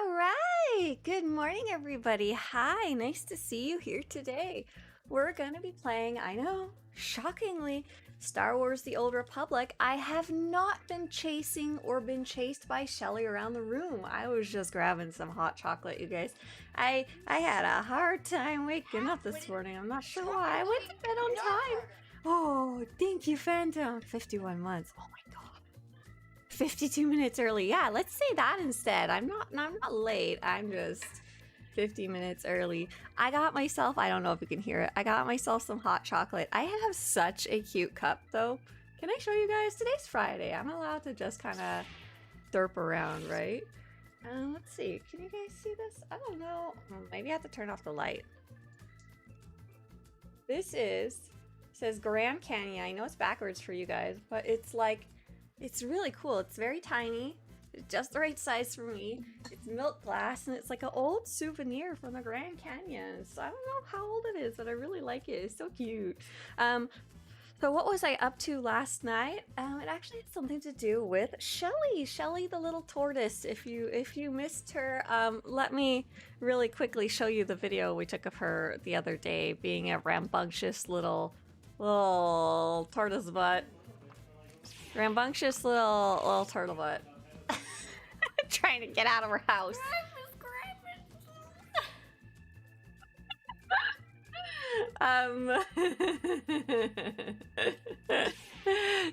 All right. Good morning, everybody. Hi. Nice to see you here today. We're going to be playing, I know, shockingly, Star Wars The Old Republic. I have not been chasing or been chased by Shelly around the room. I was just grabbing some hot chocolate, you guys. I had a hard time waking up this morning. I'm not sure why. I went to bed on time. Oh, thank you, Phantom. 51 months. Oh my god. 52 minutes early. Yeah, let's say that instead. I'm not late. I'm just 50 minutes early. I got myself, I don't know if you can hear it, I got myself some hot chocolate. I have such a cute cup though. Can I show you guys? Today's Friday. I'm allowed to just kind of derp around, right? Let's see. Can you guys see this? I don't know. Maybe I have to turn off the light. This says Grand Canyon. I know it's backwards for you guys, but it's like, it's really cool. It's very tiny. It's just the right size for me. It's milk glass, and it's like an old souvenir from the Grand Canyon. So I don't know how old it is, but I really like it. It's so cute. So what was I up to last night? It actually had something to do with Shelly. Shelly the little tortoise. If you missed her, let me really quickly show you the video we took of her the other day, being a rambunctious little tortoise butt. Rambunctious little turtle butt. Trying to get out of her house.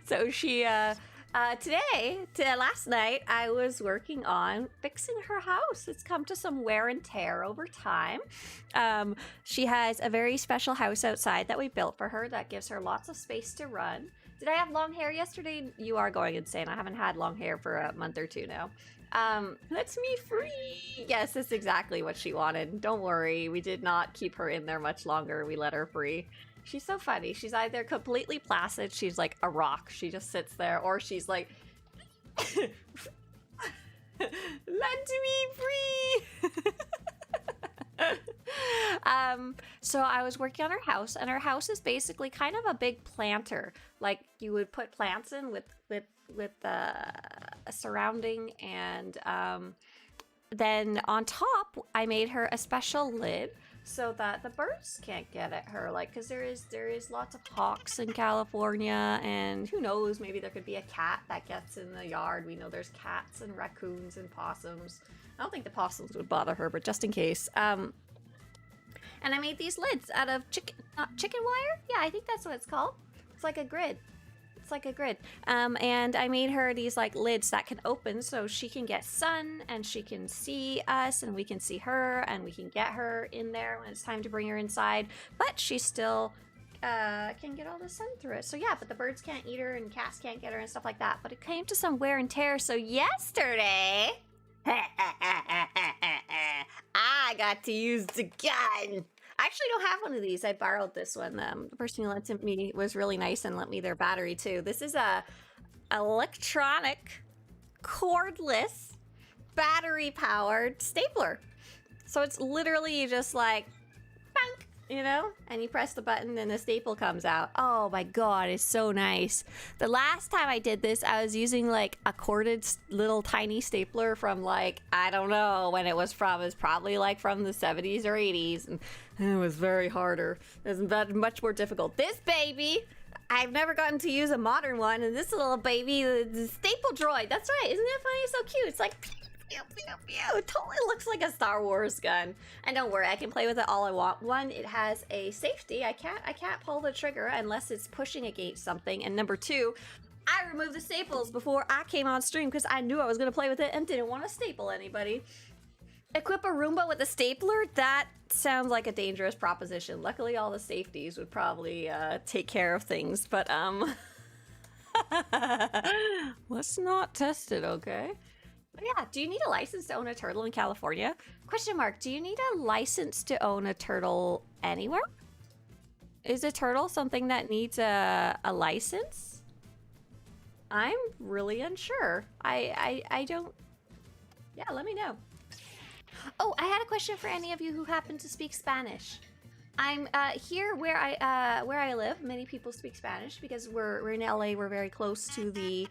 So she last night I was working on fixing her house. It's come to some wear and tear over time. She has a very special house outside that we built for her that gives her lots of space to run. Did I have long hair yesterday? You are going insane. I haven't had long hair for a month or two now. Lets me free. Yes, that's exactly what she wanted. Don't worry. We did not keep her in there much longer. We let her free. She's so funny. She's either completely placid, she's like a rock. She just sits there, or she's like, let me free. So I was working on her house, and her house is basically kind of a big planter. Like you would put plants in with a surrounding, and then on top I made her a special lid so that the birds can't get at her, like, because there is lots of hawks in California, and who knows, maybe there could be a cat that gets in the yard. We know there's cats and raccoons and possums. I don't think the possums would bother her, but just in case. And I made these lids out of chicken wire. Yeah, I think that's what it's called. It's like a grid. And I made her these like lids that can open so she can get sun, and she can see us, and we can see her, and we can get her in there when it's time to bring her inside. But she still can get all the sun through it. So yeah, but the birds can't eat her, and cats can't get her, and stuff like that. But it came to some wear and tear. So yesterday, I got to use the gun. I actually don't have one of these. I borrowed this one. The person who lent it me was really nice and lent me their battery too. This is a electronic, cordless, battery-powered stapler. So it's literally just like, bonk, you know? And you press the button and the staple comes out. Oh my god, it's so nice. The last time I did this, I was using like a corded little tiny stapler from like, I don't know when it was from. It was probably like from the 70s or 80s. And it was very harder. It was much more difficult. This baby, I've never gotten to use a modern one. And this little baby, the staple droid. That's right. Isn't that funny? It's so cute. It's like, pew, pew, pew. It totally looks like a Star Wars gun. And don't worry, I can play with it all I want. One, it has a safety. I can't pull the trigger unless it's pushing against something. And number two, I removed the staples before I came on stream because I knew I was going to play with it and didn't want to staple anybody. Equip a Roomba with a stapler? That sounds like a dangerous proposition. Luckily, all the safeties would probably take care of things, but let's not test it, okay? But yeah, do you need a license to own a turtle in California? Question mark, do you need a license to own a turtle anywhere? Is a turtle something that needs a license? I'm really unsure. I don't... Yeah, let me know. Oh, I had a question for any of you who happen to speak Spanish. I'm here where I live. Many people speak Spanish because we're in LA. We're very close to the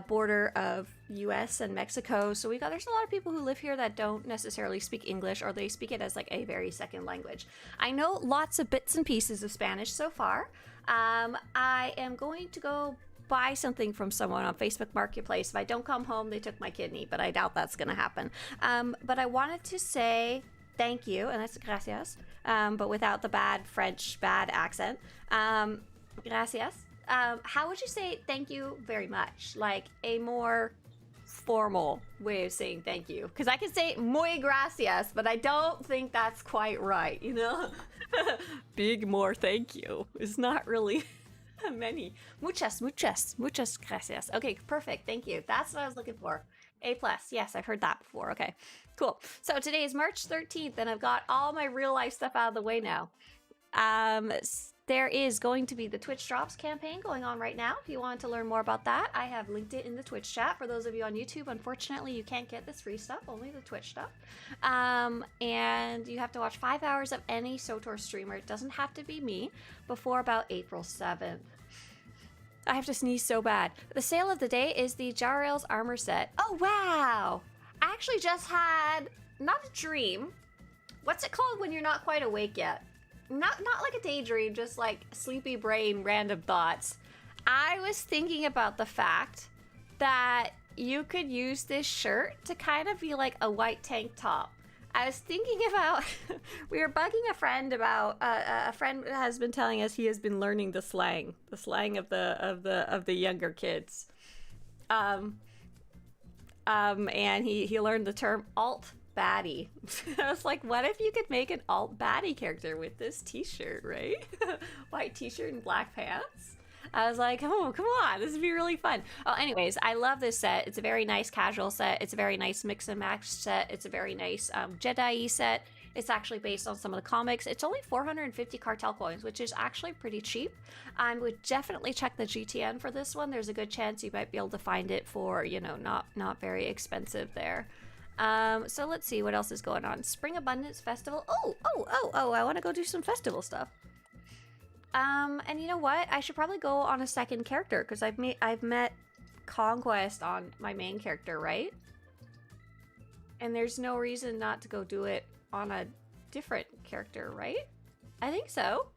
border of US and Mexico. So there's a lot of people who live here that don't necessarily speak English, or they speak it as like a very second language. I know lots of bits and pieces of Spanish so far. I am going to go buy something from someone on Facebook Marketplace. If I don't come home, they took my kidney, but I doubt that's going to happen. But I wanted to say thank you, and that's gracias, but without the bad French bad accent. Gracias. How would you say thank you very much? Like a more formal way of saying thank you. Because I can say muy gracias, but I don't think that's quite right, you know? Big more thank you. It's not really many. Muchas gracias. Okay, perfect. Thank you. That's what I was looking for. A+. Yes, I've heard that before. Okay, cool. So today is March 13th, and I've got all my real life stuff out of the way now. There is going to be the Twitch Drops campaign going on right now. If you want to learn more about that, I have linked it in the Twitch chat. For those of you on YouTube, unfortunately, you can't get this free stuff, only the Twitch stuff. And you have to watch 5 hours of any SWTOR streamer. It doesn't have to be me, before about April 7th. I have to sneeze so bad. The sale of the day is the Jarrael's armor set. Oh, wow! I actually just had, not a dream. What's it called when you're not quite awake yet? Not like a daydream, just like sleepy brain, random thoughts. I was thinking about the fact that you could use this shirt to kind of be like a white tank top. I was thinking about, we were bugging a friend about, a friend has been telling us he has been learning the slang of the younger kids. And he learned the term alt baddie. I was like, what if you could make an alt baddie character with this t-shirt, right? White t-shirt and black pants. I was like, oh, come on, this would be really fun. Oh, anyways, I love this set. It's a very nice casual set. It's a very nice mix and match set. It's a very nice Jedi set. It's actually based on some of the comics. It's only 450 cartel coins, which is actually pretty cheap. I would definitely check the GTN for this one. There's a good chance you might be able to find it for, you know, not very expensive there. So let's see what else is going on. Spring Abundance Festival. Oh, I want to go do some festival stuff. And you know what? I should probably go on a second character because I've met Conquest on my main character, right? And there's no reason not to go do it on a different character, right? I think so.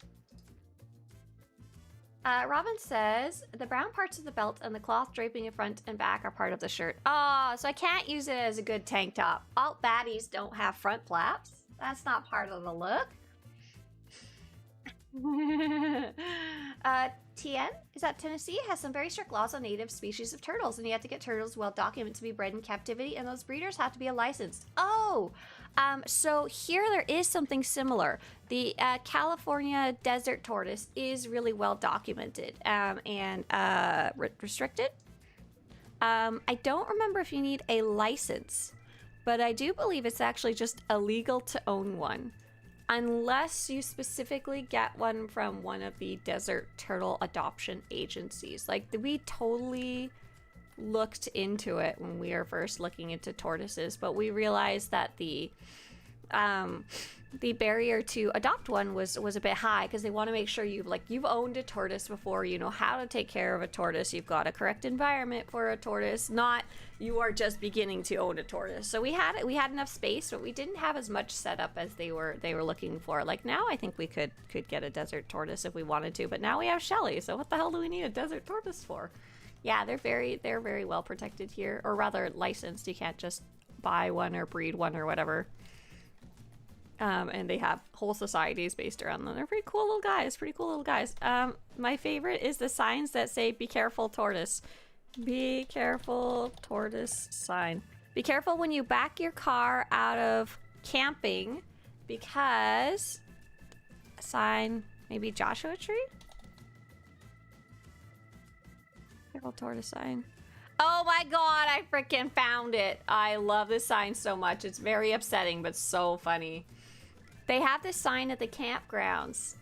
Robin says, the brown parts of the belt and the cloth draping in front and back are part of the shirt. Oh, so I can't use it as a good tank top. Alt baddies don't have front flaps. That's not part of the look. TN, is that Tennessee, has some very strict laws on native species of turtles, and you have to get turtles well documented to be bred in captivity, and those breeders have to be licensed. Oh, so here there is something similar. The California desert tortoise is really well documented and restricted. I don't remember if you need a license, but I do believe it's actually just illegal to own one. Unless you specifically get one from one of the desert turtle adoption agencies. Like, we totally looked into it when we were first looking into tortoises, but we realized that the barrier to adopt one was a bit high because they want to make sure you've owned a tortoise before, you know how to take care of a tortoise, you've got a correct environment for a tortoise, not you are just beginning to own a tortoise. So we had enough space, but we didn't have as much set up as they were looking for. Like, now I think we could get a desert tortoise if we wanted to, but now we have Shelly, so what the hell do we need a desert tortoise for? Yeah, they're very well protected here, or rather licensed. You can't just buy one or breed one or whatever. And they have whole societies based around them. They're pretty cool little guys. My favorite is the signs that say, be careful, tortoise. Be careful, tortoise sign. Be careful when you back your car out of camping because sign, maybe Joshua tree? Careful, tortoise sign. Oh my god, I freaking found it. I love this sign so much. It's very upsetting, but so funny. They have this sign at the campgrounds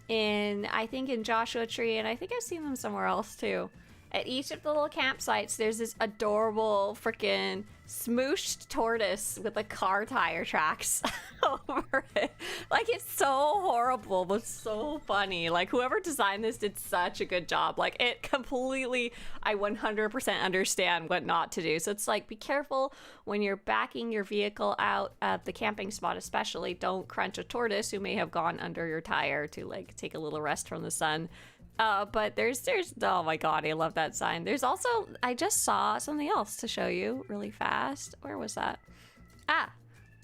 I think in Joshua Tree, and I think I've seen them somewhere else too. At each of the little campsites, there's this adorable freaking smooshed tortoise with a car tire tracks over it. Like, it's so horrible, but so funny. Like, whoever designed this did such a good job. Like, it completely, I 100% understand what not to do. So it's like, be careful when you're backing your vehicle out of the camping spot, especially. Don't crunch a tortoise who may have gone under your tire to, like, take a little rest from the sun. But there's, oh my god, I love that sign. There's also, I just saw something else to show you really fast. Where was that? Ah,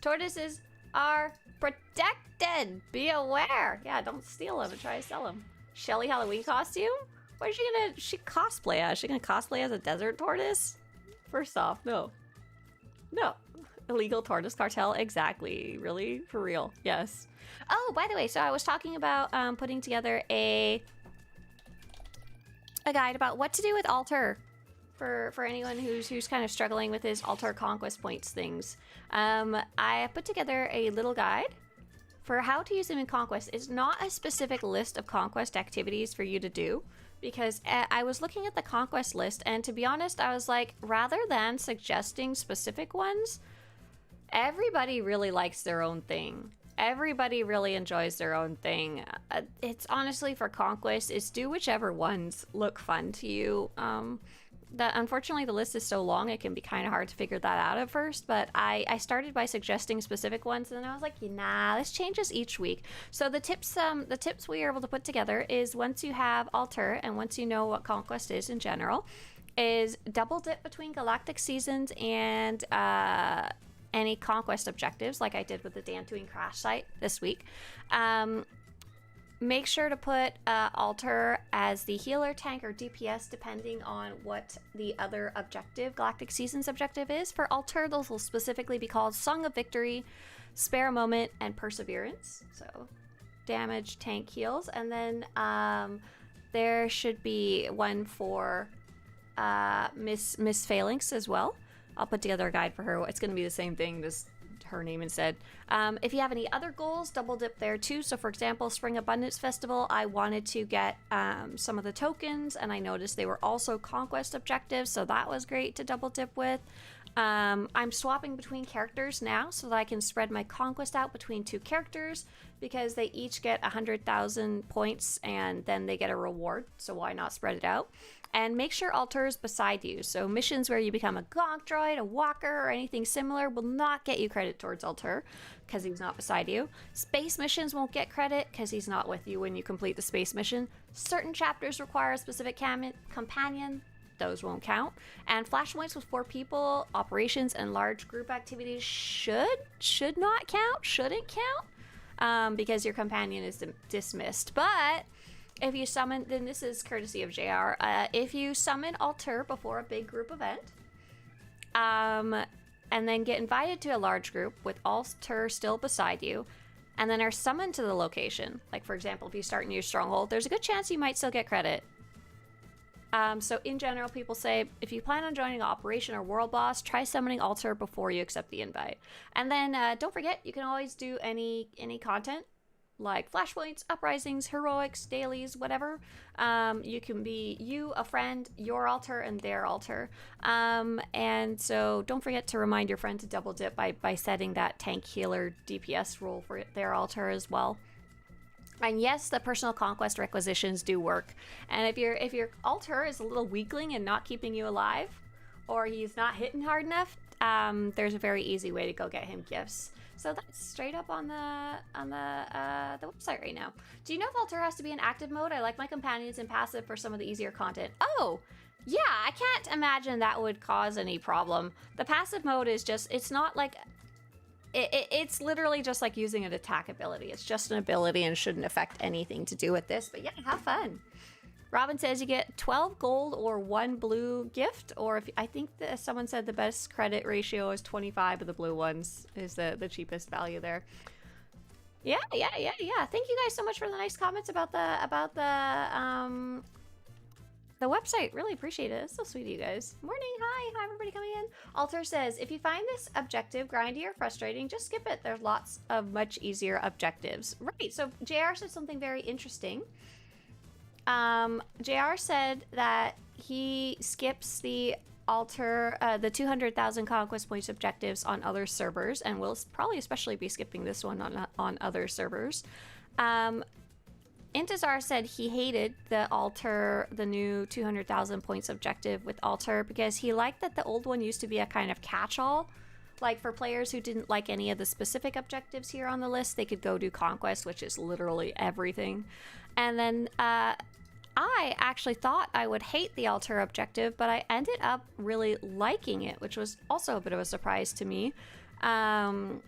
tortoises are protected. Be aware. Yeah, don't steal them and try to sell them. Shelly Halloween costume? What is she cosplay as? Is she gonna cosplay as a desert tortoise? First off, no. No. Illegal tortoise cartel, exactly. Really? For real? Yes. Oh, by the way, so I was talking about putting together a guide about what to do with Altuur for anyone who's kind of struggling with his Altuur conquest points things. I put together a little guide for how to use them in conquest. It's not a specific list of conquest activities for you to do, because I was looking at the conquest list, and to be honest, I was like, rather than suggesting specific ones, everybody really likes their own thing. Everybody really enjoys their own thing. It's honestly, for conquest, it's do whichever ones look fun to you. Unfortunately, the list is so long, it can be kind of hard to figure that out at first, but I started by suggesting specific ones, and then I was like, nah, this changes each week. So the tips we are able to put together is, once you have Altuur and once you know what conquest is in general, is double dip between galactic seasons and any conquest objectives, like I did with the Dantooine crash site this week. Make sure to put Altuur as the healer, tank, or DPS, depending on what the other objective, Galactic Seasons objective is. For Altuur, those will specifically be called Song of Victory, Spare a Moment, and Perseverance. So damage, tank, heals. And then there should be one for Miss Phalanx as well. I'll put together a guide for her. It's going to be the same thing, just her name instead. If you have any other goals, double dip there too. So for example, Spring Abundance Festival, I wanted to get some of the tokens, and I noticed they were also conquest objectives, so that was great to double dip with. I'm swapping between characters now so that I can spread my conquest out between two characters, because they each get 100,000 points and then they get a reward, so why not spread it out? And make sure Altuur is beside you. So missions where you become a gonk droid, a walker, or anything similar will not get you credit towards Altuur because he's not beside you. Space missions won't get credit because he's not with you when you complete the space mission. Certain chapters require a specific companion. Those won't count. And flashpoints with 4 people, operations, and large group activities should not count, shouldn't count, because your companion is dismissed. But if you summon, then this is courtesy of JR, if you summon Altuur before a big group event, and then get invited to a large group with Altuur still beside you, and then are summoned to the location, like for example, if you start in your stronghold, there's a good chance you might still get credit. So in general, people say, if you plan on joining an operation or world boss, try summoning Altuur before you accept the invite. And then don't forget, you can always do any content, like flashpoints, uprisings, heroics, dailies, whatever. You can be you, a friend, your Altuur, and their Altuur. And so don't forget to remind your friend to double dip by setting that tank, healer, DPS role for their Altuur as well. And yes, the personal conquest requisitions do work. And if your Altuur is a little weakling and not keeping you alive, or he's not hitting hard enough, there's a very easy way to go get him gifts. So that's straight up on the website right now. Do you know if Altuur has to be in active mode? I like my companions in passive for some of the easier content. Oh, yeah, I can't imagine that would cause any problem. The passive mode is just, it's not like, it's literally just like using an attack ability. It's just an ability and shouldn't affect anything to do with this. But yeah, have fun. Robin says you get 12 gold or 1 blue gift, or if I think that someone said the best credit ratio is 25 of the blue ones is the cheapest value there. Yeah. Thank you guys so much for the nice comments about the website. Really appreciate it. It's so sweet of you guys. Morning, hi everybody coming in. Altuur says, if you find this objective grindy or frustrating, just skip it. There's lots of much easier objectives. Right, so JR said something very interesting. JR said that he skips the Altuur, the 200,000 conquest points objectives on other servers, and will probably especially be skipping this one on other servers. Intezar said he hated the Altuur, the new 200,000 points objective with Altuur, because he liked that the old one used to be a kind of catch-all. Like, for players who didn't like any of the specific objectives here on the list, they could go do conquest, which is literally everything. And then I actually thought I would hate the Altuur objective, but I ended up really liking it, which was also a bit of a surprise to me. And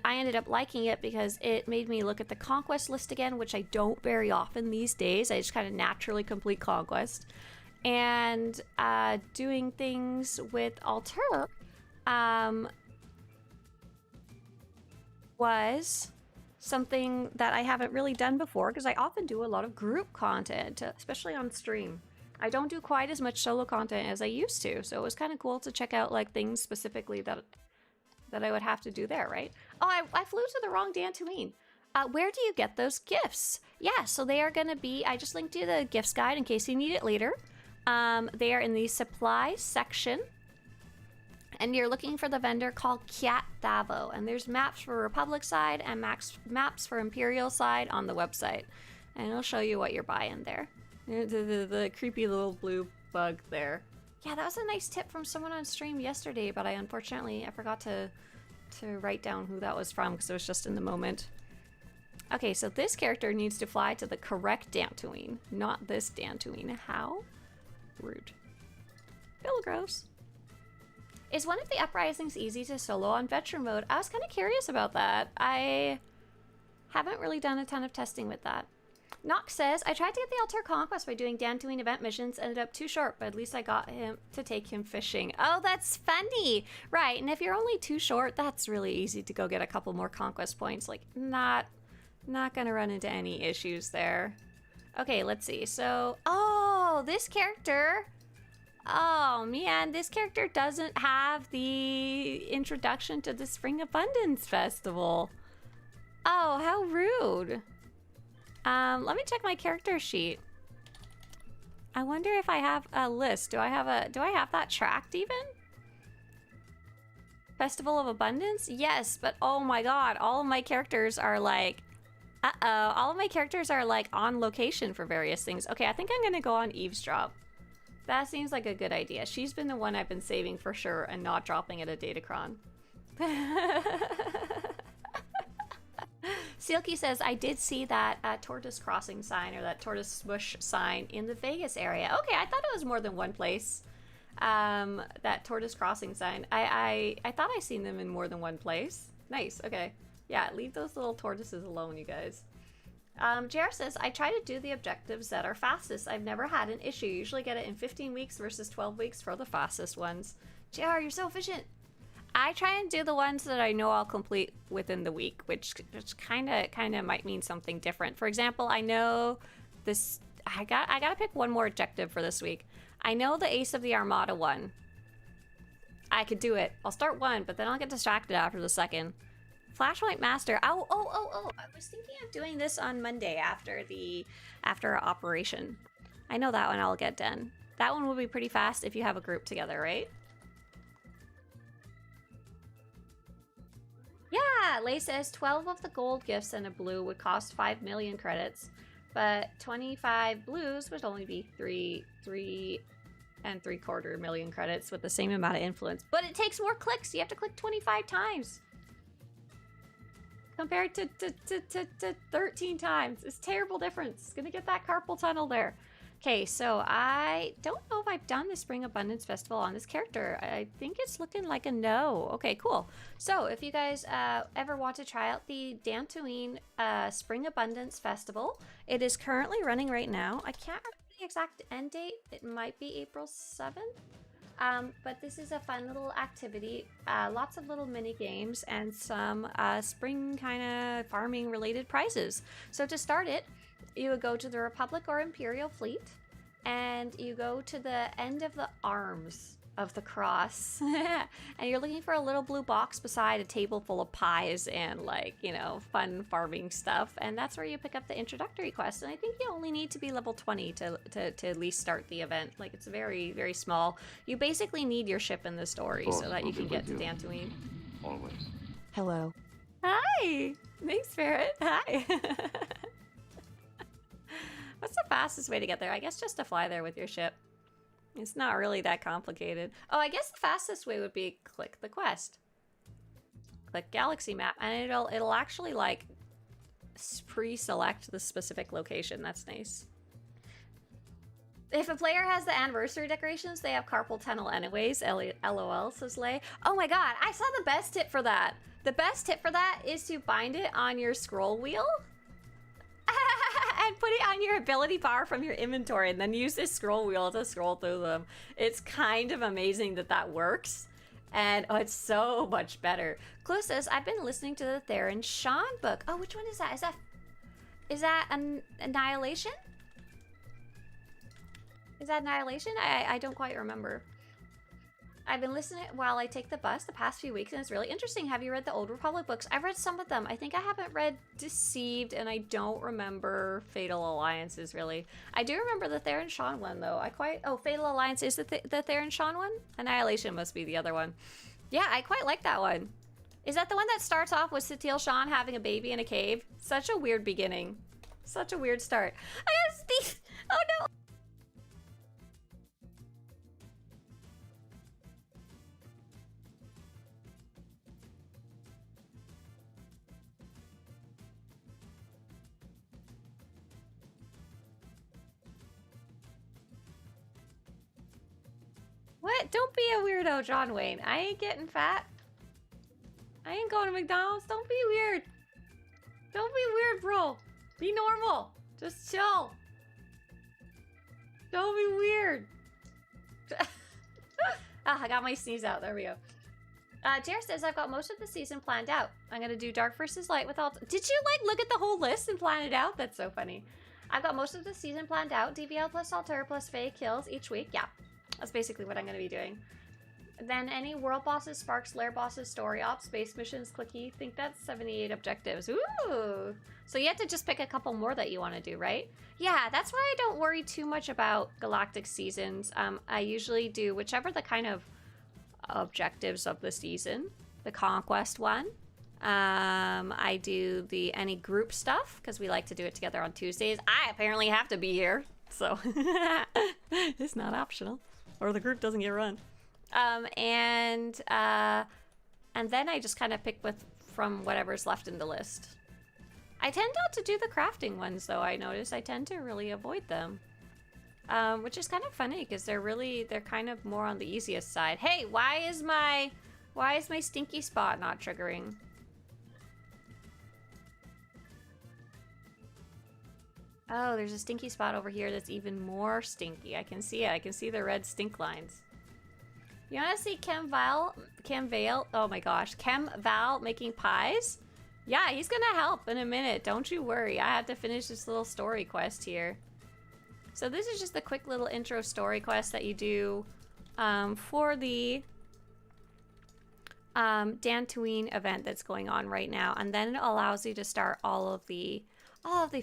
I ended up liking it because it made me look at the conquest list again, which I don't very often these days. I just kind of naturally complete conquest. And doing things with Altuur was something that I haven't really done before, because I often do a lot of group content, especially on stream. I don't do quite as much solo content as I used to, so it was kind of cool to check out like things specifically that I would have to do there, right? Oh, I flew to the wrong Dantooine. Where do you get those gifts? Yeah, so they are gonna be, I just linked you the gifts guide in case you need it later. They are in the supply section. And you're looking for the vendor called Kiat Davo. And there's maps for Republic side and maps for Imperial side on the website. And it'll show you what you're buying there. The creepy little blue bug there. Yeah, that was a nice tip from someone on stream yesterday, but I forgot to write down who that was from because it was just in the moment. Okay, so this character needs to fly to the correct Dantooine, not this Dantooine. How rude. Bill gross. Is one of the uprisings easy to solo on veteran mode? I was kind of curious about that. I haven't really done a ton of testing with that. Nox says, I tried to get the Altuur conquest by doing Dantooine event missions, ended up too short, but at least I got him to take him fishing. Oh, that's funny. Right, and if you're only too short, that's really easy to go get a couple more conquest points. Like, not gonna run into any issues there. Okay, let's see. So, oh, this character... Oh man, this character doesn't have the introduction to the Spring Abundance Festival. Oh, how rude. Let me check my character sheet. I wonder if I have a list. Do I have that tracked even? Festival of Abundance? Yes, but oh my god, all of my characters are like... all of my characters are like on location for various things. Okay, I think I'm gonna go on Eavesdrop. That seems like a good idea. She's been the one I've been saving for sure and not dropping at a Datacron. Silky says, I did see that tortoise crossing sign or that tortoise smush sign in the Vegas area. Okay, I thought it was more than one place. That tortoise crossing sign. I thought I seen them in more than one place. Nice, okay. Yeah, leave those little tortoises alone, you guys. JR says, I try to do the objectives that are fastest. I've never had an issue. Usually get it in 15 weeks versus 12 weeks for the fastest ones. JR, you're so efficient. I try and do the ones that I know I'll complete within the week, which kind of might mean something different. For example, I know this, I gotta pick one more objective for this week. I know the Ace of the Armada one. I could do it. I'll start one, but then I'll get distracted after the second. Flashlight Master. Oh! I was thinking of doing this on Monday after our operation. I know that one I'll get done. That one will be pretty fast if you have a group together, right? Yeah, Lay says 12 of the gold gifts and a blue would cost 5 million credits, but 25 blues would only be 3 and 3/4 million credits with the same amount of influence. But it takes more clicks. You have to click 25 times. Compared to 13 times. It's a terrible difference. It's gonna get that carpal tunnel there. Okay, so I don't know if I've done the Spring Abundance Festival on this character. I think it's looking like a no. Okay, cool. So if you guys ever want to try out the Dantooine Spring Abundance Festival, it is currently running right now. I can't remember the exact end date. It might be April 7th. But this is a fun little activity, lots of little mini games and some spring kind of farming related prizes. So to start it, you would go to the Republic or Imperial fleet and you go to the end of the arms of the cross. And you're looking for a little blue box beside a table full of pies and, like, you know, fun farming stuff. And that's where you pick up the introductory quest. And I think you only need to be level 20 to at least start the event. Like, it's very, very small. You basically need your ship in the story so that you can get to Dantooine. Always. Hello. Hi! Thanks, Ferret. Hi! What's the fastest way to get there? I guess just to fly there with your ship. It's not really that complicated. Oh, I guess the fastest way would be click the quest. Click galaxy map, and it'll actually, like, pre-select the specific location. That's nice. If a player has the anniversary decorations, they have carpal tunnel anyways. LOL, says Lay. Oh my god, I saw the best tip for that. The best tip for that is to bind it on your scroll wheel and put it on your ability bar from your inventory, and then use this scroll wheel to scroll through them. It's kind of amazing that that works, and oh, it's so much better. Clue says, I've been listening to the Theron Sean book. Oh, which one is that? Is that an Annihilation? Is that Annihilation? I don't quite remember. I've been listening while I take the bus the past few weeks, and it's really interesting. Have you read the Old Republic books? I've read some of them. I think I haven't read Deceived, and I don't remember Fatal Alliances, really. I do remember the Theron Sean one, though. Oh, Fatal Alliance is the Theron Sean one? Annihilation must be the other one. Yeah, I quite like that one. Is that the one that starts off with Satil Sean having a baby in a cave? Such a weird beginning. Such a weird start. I got Steve! Oh, no! What? Don't be a weirdo, John Wayne. I ain't getting fat. I ain't going to McDonald's. Don't be weird. Don't be weird, bro. Be normal. Just chill. Don't be weird. I got my sneeze out. There we go. Jer says, I've got most of the season planned out. I'm going to do Dark versus Light with Altuur. Did you, like, look at the whole list and plan it out? That's so funny. I've got most of the season planned out. DVL plus Altuur plus Faye kills each week. Yeah. That's basically what I'm going to be doing. Then any world bosses, sparks, lair bosses, story ops, space missions, clicky. I think that's 78 objectives. Ooh! So you have to just pick a couple more that you want to do, right? Yeah, that's why I don't worry too much about galactic seasons. I usually do whichever the kind of objectives of the season. The conquest one. I do any group stuff because we like to do it together on Tuesdays. I apparently have to be here, so it's not optional. Or the group doesn't get run. And then I just kind of pick from whatever's left in the list. I tend not to do the crafting ones, though. I notice I tend to really avoid them, which is kind of funny because they're kind of more on the easiest side. Hey, why is my stinky spot not triggering? Oh, there's a stinky spot over here that's even more stinky. I can see it. I can see the red stink lines. You want to see Chem Vale? Oh my gosh. Chem Val making pies? Yeah, he's going to help in a minute. Don't you worry. I have to finish this little story quest here. So this is just a quick little intro story quest that you do for the Dantooine event that's going on right now. And then it allows you to start all of the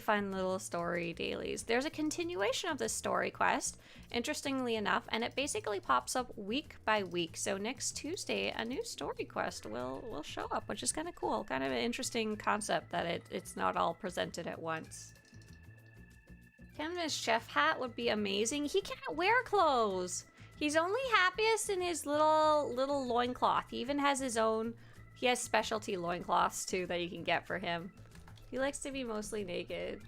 fun little story dailies. There's a continuation of this story quest, interestingly enough, and it basically pops up week by week. So next Tuesday, a new story quest will show up, which is kind of cool. Kind of an interesting concept that it's not all presented at once. His chef hat would be amazing. He can't wear clothes. He's only happiest in his little loincloth. He even has his own, he has specialty loincloths too that you can get for him. He likes to be mostly naked.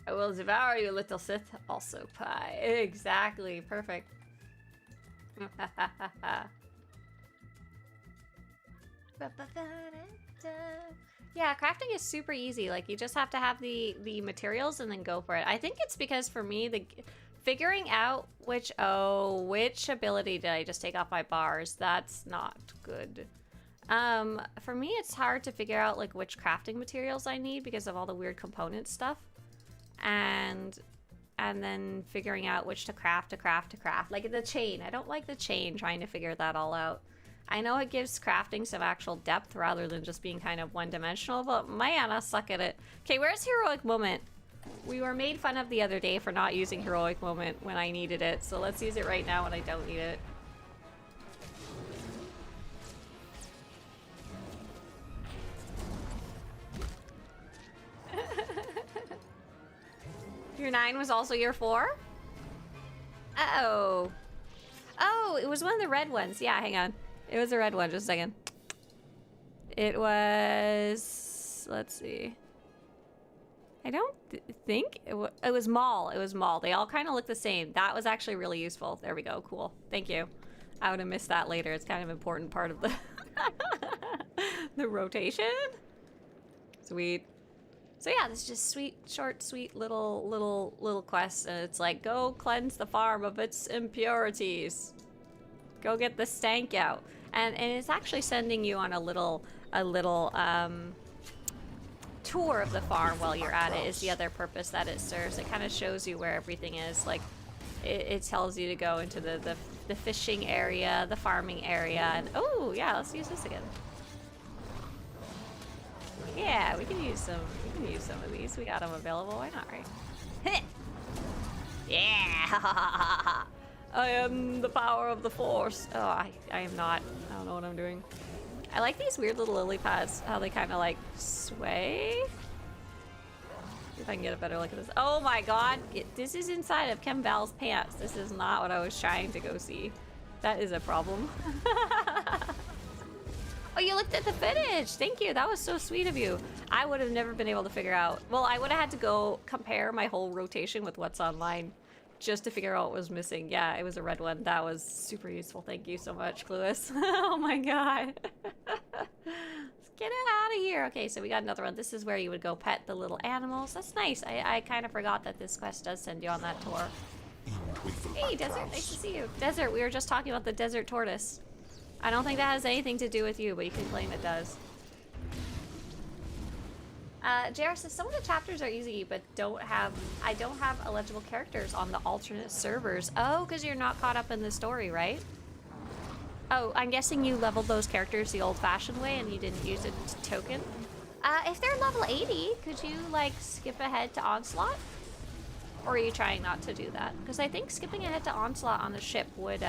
I will devour you, little Sith. Also pie. Exactly. Perfect. Yeah, crafting is super easy. Like, you just have to have the materials and then go for it. I think it's because, for me, figuring out which ability did I just take off my bars? That's not good. For me, it's hard to figure out, like, which crafting materials I need because of all the weird component stuff. And and then figuring out which to craft. Like the chain. I don't like the chain, trying to figure that all out. I know it gives crafting some actual depth rather than just being kind of one-dimensional, but man, I suck at it. Okay, where's Heroic Moment? We were made fun of the other day for not using Heroic Moment when I needed it, so let's use it right now when I don't need it. Your 9 was also your 4? Uh-oh. Oh, it was one of the red ones. Yeah, hang on. It was a red one. Just a second. It was... Let's see. I don't think... It was Maul. It was Maul. They all kind of look the same. That was actually really useful. There we go. Cool. Thank you. I would have missed that later. It's kind of an important part of the... the rotation. Sweet. So yeah, this is just sweet, short, sweet little quests, and it's like, go cleanse the farm of its impurities. Go get the stank out. And it's actually sending you on a little tour of the farm while you're at it is the other purpose that it serves. It kind of shows you where everything is. Like, it tells you to go into the fishing area, the farming area, and oh yeah, let's use this again. Yeah, we can use some of these. We got them available. Why not, right? Yeah! I am the power of the force. Oh, I am not. I don't know what I'm doing. I like these weird little lily pads, how they kind of like sway. See if I can get a better look at this. Oh my god, this is inside of Kembal's pants. This is not what I was trying to go see. That is a problem. Oh, you looked at the footage. Thank you. That was so sweet of you. I would have never been able to figure out. Well, I would have had to go compare my whole rotation with what's online just to figure out what was missing. Yeah, it was a red one. That was super useful. Thank you so much, Clueless. Oh my god. Let's get it out of here. Okay, so we got another one. This is where you would go pet the little animals. That's nice. I kind of forgot that this quest does send you on that tour. Hey, Desert. Nice to see you. Desert, we were just talking about the desert tortoise. I don't think that has anything to do with you, but you can claim it does. JR says some of the chapters are easy, but I don't have eligible characters on the alternate servers. Oh, because you're not caught up in the story, right? Oh, I'm guessing you leveled those characters the old-fashioned way and you didn't use a token. If they're level 80, could you like skip ahead to Onslaught? Or are you trying not to do that? Because I think skipping ahead to Onslaught on the ship would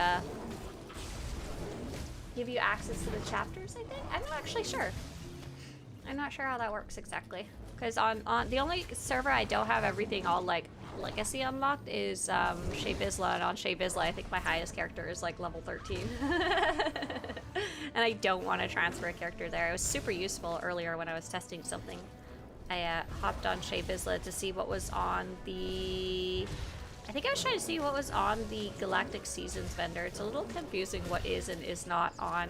give you access to the chapters, I think? I'm not actually sure. I'm not sure how that works exactly. Because on the only server I don't have everything all like legacy unlocked is Shea Vizsla, and on Shea Vizsla I think my highest character is like level 13. And I don't want to transfer a character there. It was super useful earlier when I was testing something. I hopped on Shea Vizsla to see what was on the... I think I was trying to see what was on the Galactic Seasons vendor. It's a little confusing what is and is not on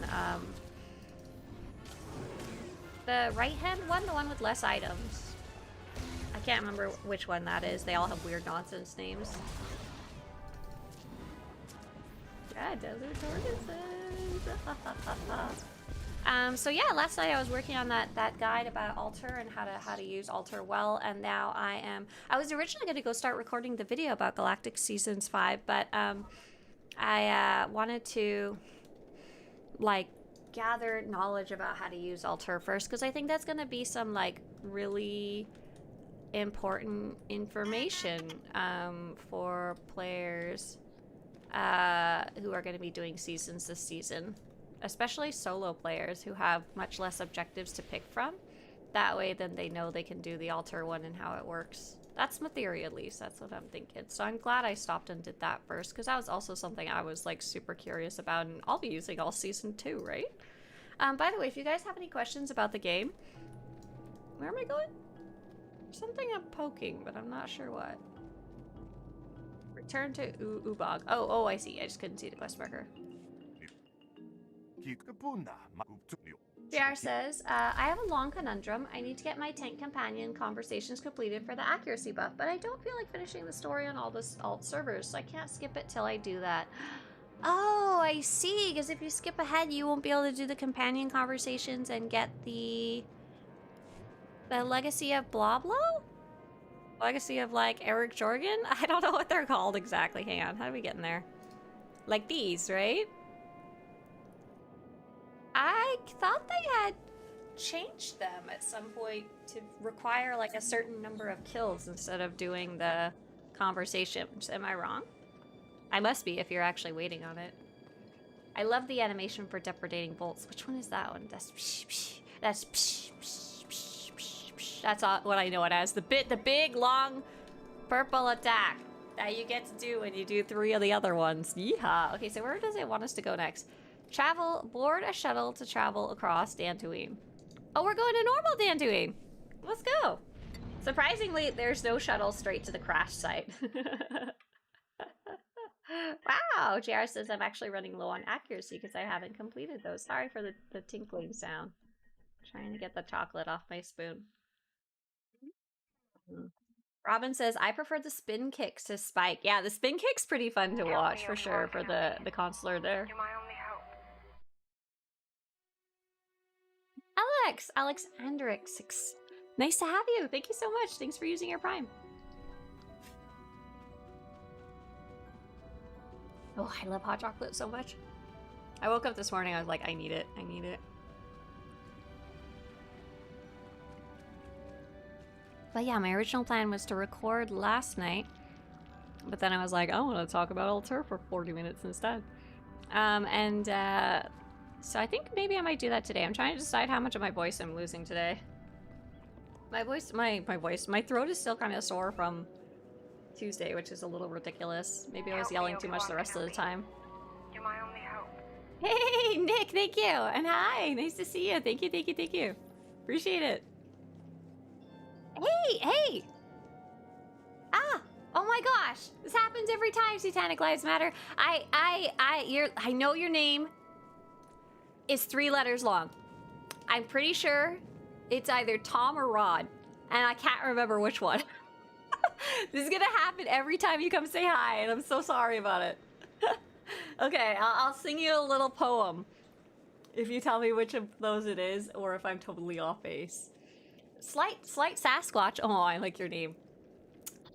the right-hand one, the one with less items. I can't remember which one that is. They all have weird nonsense names. Yeah, desert tortoises. So yeah, last night I was working on that guide about Altuur and how to use Altuur well, and now I was originally going to go start recording the video about Galactic Seasons 5, but I wanted to like gather knowledge about how to use Altuur first, because I think that's going to be some like really important information for players who are going to be doing seasons this season. Especially solo players who have much less objectives to pick from. That way then they know they can do the Altuur one and how it works. That's my theory, at least. That's what I'm thinking. So I'm glad I stopped and did that first, because that was also something I was like super curious about, and I'll be using all season 2, right? By the way, if you guys have any questions about the game... Where am I going? There's something I'm poking, but I'm not sure what. Return to Ubog. Oh, I see. I just couldn't see the quest marker. JR says, I have a long conundrum. I need to get my tank companion conversations completed for the accuracy buff, but I don't feel like finishing the story on all the alt servers, so I can't skip it till I do that. Oh, I see, because if you skip ahead, you won't be able to do the companion conversations and get the legacy of blah blah? Legacy of, like, Eric Jorgen? I don't know what they're called exactly. Hang on, how do we get in there? Like these, right? I thought they had changed them at some point to require, like, a certain number of kills instead of doing the conversations. Am I wrong? I must be if you're actually waiting on it. I love the animation for depredating bolts. Which one is that one? That's all, what I know it as. The big, long, purple attack that you get to do when you do 3 of the other ones. Yeehaw. Okay, so where does it want us to go next? Board a shuttle to travel across Dantooine. Oh, we're going to normal Dantooine. Let's go. Surprisingly, there's no shuttle straight to the crash site. Wow, JR says I'm actually running low on accuracy because I haven't completed those. Sorry for the tinkling sound. Trying to get the chocolate off my spoon. Robin says, I prefer the spin kicks to Spike. Yeah, the spin kick's pretty fun to watch for sure for the consular there. You're my only hope. Alex Andrix. Nice to have you. Thank you so much. Thanks for using your Prime. Oh, I love hot chocolate so much. I woke up this morning, I was like, I need it. I need it. But yeah, my original plan was to record last night. But then I was like, I want to talk about Altuur for 40 minutes instead. So I think maybe I might do that today. I'm trying to decide how much of my voice I'm losing today. My throat is still kind of sore from Tuesday, which is a little ridiculous. Maybe I was yelling too much the rest of the time. You're my only hope. Hey, Nick, thank you. And hi, nice to see you. Thank you. Appreciate it. Hey! Ah! Oh my gosh! This happens every time, Satanic Lives Matter. I know your name is 3 letters long. I'm pretty sure it's either Tom or Rod, and I can't remember which one. This is gonna happen every time you come say hi, and I'm so sorry about it. Okay, I'll sing you a little poem if you tell me which of those it is, or if I'm totally off base. Slight Sasquatch. Oh, I like your name.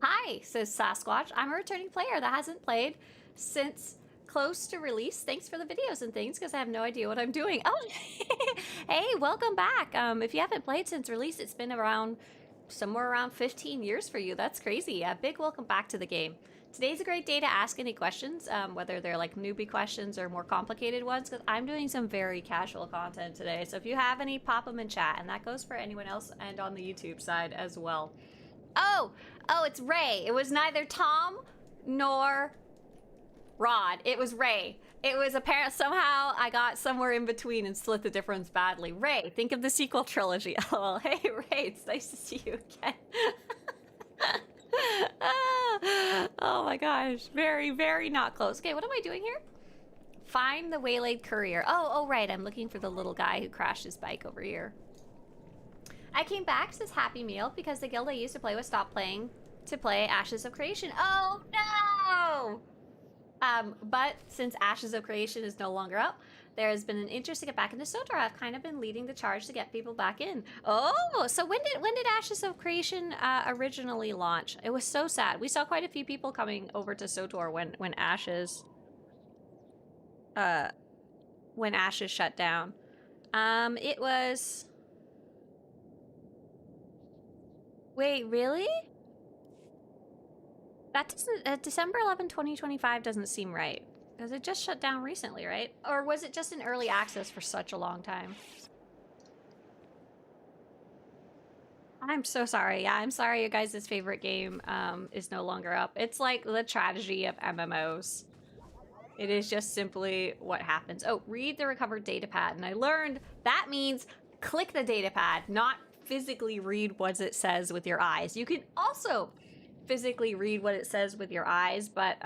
Hi, says Sasquatch. I'm a returning player that hasn't played since close to release. Thanks for the videos and things, because I have no idea what I'm doing. Oh, hey, welcome back. If you haven't played since release, it's been somewhere around 15 years for you. That's crazy. A big welcome back to the game. Today's a great day to ask any questions, whether they're like newbie questions or more complicated ones, because I'm doing some very casual content today. So if you have any, pop them in chat, and that goes for anyone else and on the YouTube side as well. Oh, it's Ray. It was neither Tom nor Rod. It was Ray. It was apparent somehow I got somewhere in between and split the difference badly. Ray, think of the sequel trilogy. LOL. Hey, Ray, it's nice to see you again. Oh my gosh. Very, very not close. Okay, what am I doing here? Find the waylaid courier. Oh, right. I'm looking for the little guy who crashed his bike over here. I came back, says Happy Meal, because the guild I used to play with stopped playing to play Ashes of Creation. Oh, no! But since Ashes of Creation is no longer up, there has been an interest to get back into SWTOR. I've kind of been leading the charge to get people back in. Oh, so when did Ashes of Creation originally launch? It was so sad. We saw quite a few people coming over to SWTOR when Ashes shut down. It was... Wait, really? That doesn't... December 11, 2025 doesn't seem right. Because it just shut down recently, right? Or was it just in early access for such a long time? I'm so sorry. Yeah, I'm sorry you guys' favorite game is no longer up. It's like the tragedy of MMOs. It is just simply what happens. Oh, read the recovered datapad. And I learned that means click the datapad, not physically read what it says with your eyes. You can also physically read what it says with your eyes, but